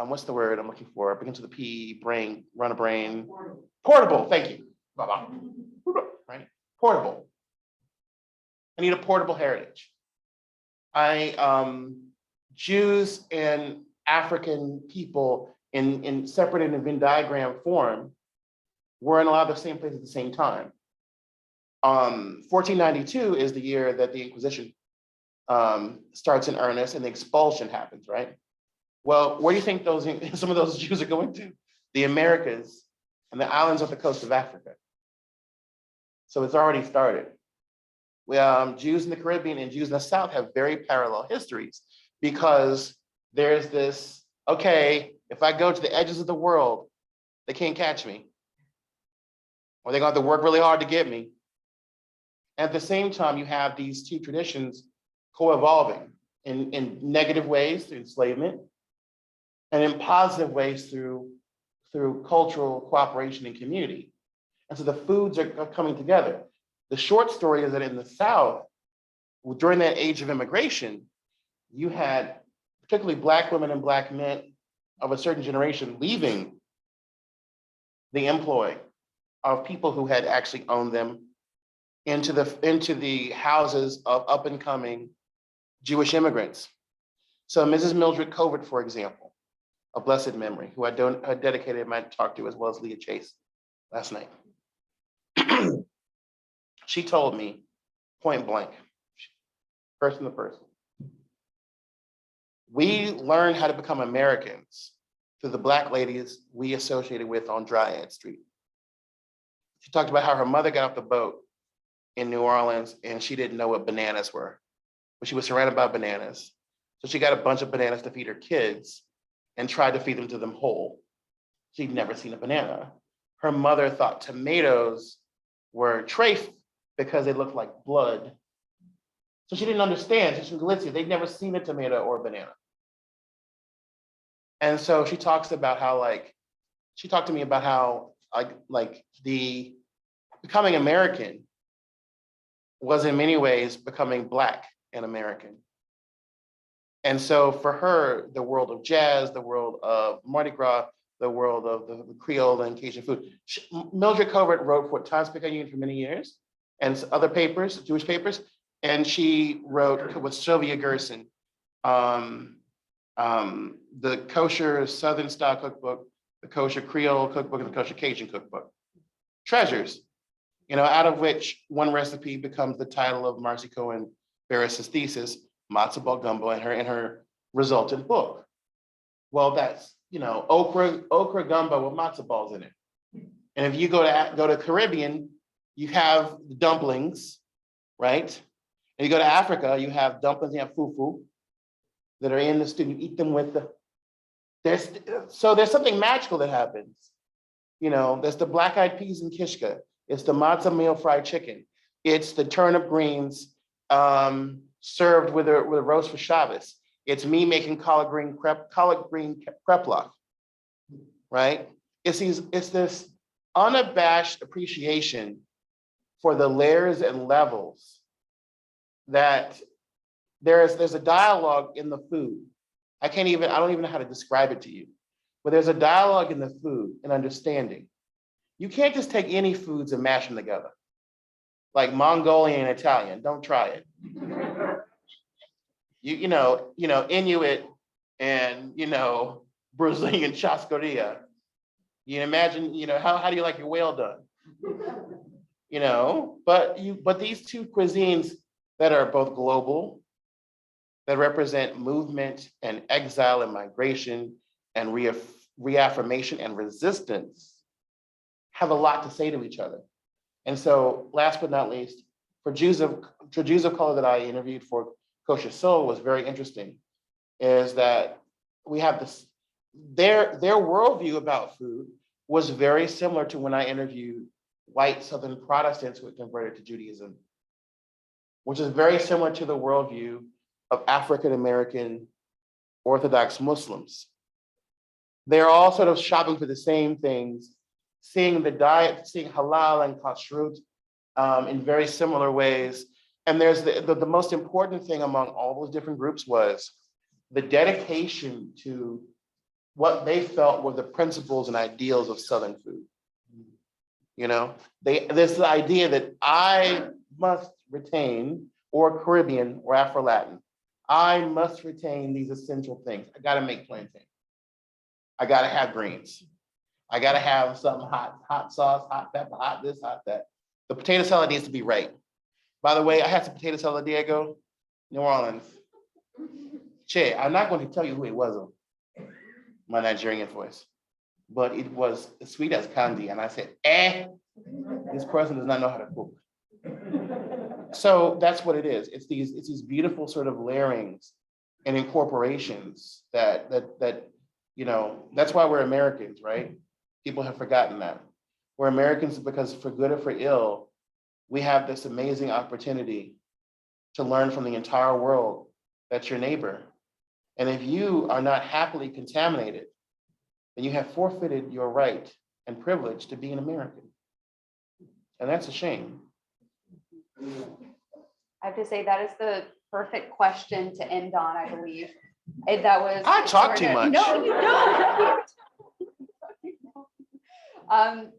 what's the word I'm looking for? Begin to the P, brain, run a brain. Portable, thank you. Bye-bye. Right? Portable. I need a portable heritage. Jews and African people in separate and in Venn diagram form were in a lot of the same place at the same time. 1492 is the year that the Inquisition starts in earnest and the expulsion happens, right? Well, where do you think some of those Jews are going to? The Americas and the islands off the coast of Africa. So it's already started. Jews in the Caribbean and Jews in the South have very parallel histories, because there's this, okay, if I go to the edges of the world, they can't catch me, or they're going to have to work really hard to get me. At the same time, you have these two traditions co-evolving in negative ways through enslavement and in positive ways through cultural cooperation and community. And so the foods are coming together. The short story is that in the South, during that age of immigration, you had particularly Black women and Black men of a certain generation leaving the employ of people who had actually owned them into the houses of up and coming Jewish immigrants. So Mrs. Mildred Covert, for example, a blessed memory, who I dedicated my talk to, as well as Leah Chase last night. She told me point blank, person to person, we learned how to become Americans through the Black ladies we associated with on Dryad Street. She talked about how her mother got off the boat in New Orleans and she didn't know what bananas were, but she was surrounded by bananas. So she got a bunch of bananas to feed her kids and tried to feed them to them whole. She'd never seen a banana. Her mother thought tomatoes were trafe because they looked like blood. So she didn't understand. She was Galicia. They'd never seen a tomato or a banana. And so she talks about how, she talked to me about how, the becoming American was in many ways becoming Black and American. And so for her, the world of jazz, the world of Mardi Gras, the world of the Creole and Cajun food. Mildred Covert wrote for Times-Picayune for many years and other papers, Jewish papers. And she wrote with Sylvia Gerson, the Kosher Southern Style Cookbook, the Kosher Creole Cookbook, and the Kosher Cajun Cookbook. Treasures, out of which one recipe becomes the title of Marcy Cohen Barris's thesis, Matzo Ball Gumbo, and her resultant book. Well, that's, okra gumbo with matzo balls in it. And if you go to Caribbean, you have dumplings, right? And you go to Africa, you have dumplings, you have fufu that are in the stew. You eat them with there's something magical that happens. There's the black-eyed peas and kishka. It's the matzah meal fried chicken. It's the turnip greens served with a roast for Shabbos. It's me making collard green kreplach, right? It's this unabashed appreciation for the layers and levels that there's a dialogue in the food. I don't even know how to describe it to you, but there's a dialogue in the food and understanding. You can't just take any foods and mash them together. Like Mongolian and Italian, don't try it. Inuit and, Brazilian chascaria. You imagine, how do you like your whale done? But these two cuisines that are both global, that represent movement and exile and migration and reaffirmation and resistance, have a lot to say to each other. And so last but not least, for Jews of color that I interviewed for Kosher Soul was very interesting, is that we have this, their worldview about food was very similar to when I interviewed white Southern Protestants who had converted to Judaism, which is very similar to the worldview of African-American Orthodox Muslims. They're all sort of shopping for the same things, seeing the diet, seeing halal and kashrut in very similar ways. And there's the most important thing among all those different groups was the dedication to what they felt were the principles and ideals of Southern food. There's the idea that I must retain, or Caribbean or Afro-Latin, I must retain these essential things. I gotta make plantain. I gotta have greens. I gotta have some hot sauce, hot pepper, hot this, hot that. The potato salad needs to be right. By the way, I had some potato salad, Diego, New Orleans. Che, I'm not going to tell you who it was, my Nigerian voice, but it was as sweet as candy. And I said, this person does not know how to cook. So that's what it is. It's these beautiful sort of layerings and incorporations that that's why we're Americans, right? People have forgotten that. We're Americans because for good or for ill, we have this amazing opportunity to learn from the entire world that's your neighbor. And if you are not happily contaminated, then you have forfeited your right and privilege to be an American. And that's a shame. I have to say that is the perfect question to end on, I believe. That was. I talk sort too of- much. No, you don't.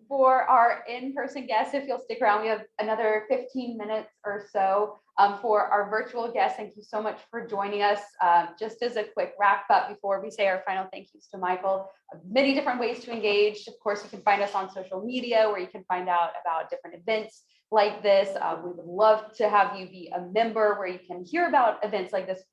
For our in-person guests, if you'll stick around, we have another 15 minutes or so. For our virtual guests, thank you so much for joining us. Just as a quick wrap up before we say our final thank yous to Michael, many different ways to engage. Of course, you can find us on social media where you can find out about different events like this. We would love to have you be a member where you can hear about events like this.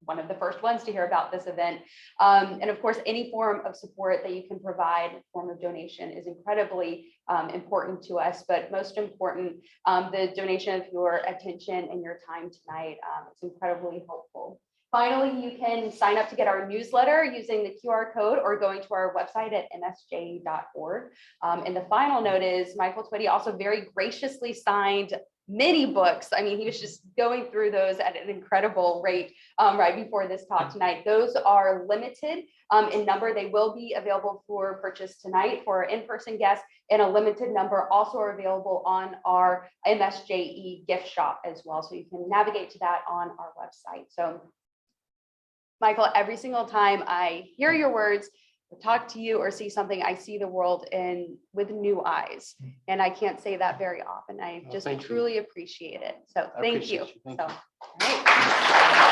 One of the first ones to hear about this event. And of course, any form of support that you can provide, form of donation, is incredibly important to us, but most important, the donation of your attention and your time tonight. It's incredibly helpful. Finally, you can sign up to get our newsletter using the QR code or going to our website at msje.org. And the final note is Michael Twitty also very graciously signed many books. I mean, he was just going through those at an incredible rate right before this talk tonight. Those are limited in number. They will be available for purchase tonight for our in-person guests, and a limited number also are available on our MSJE gift shop as well. So you can navigate to that on our website. So Michael, every single time I hear your words, talk to you, or see something, I see the world with new eyes. And I can't say that very often. I just thank you. truly appreciate it. So I thank appreciate you. you. Thank So, you. all right.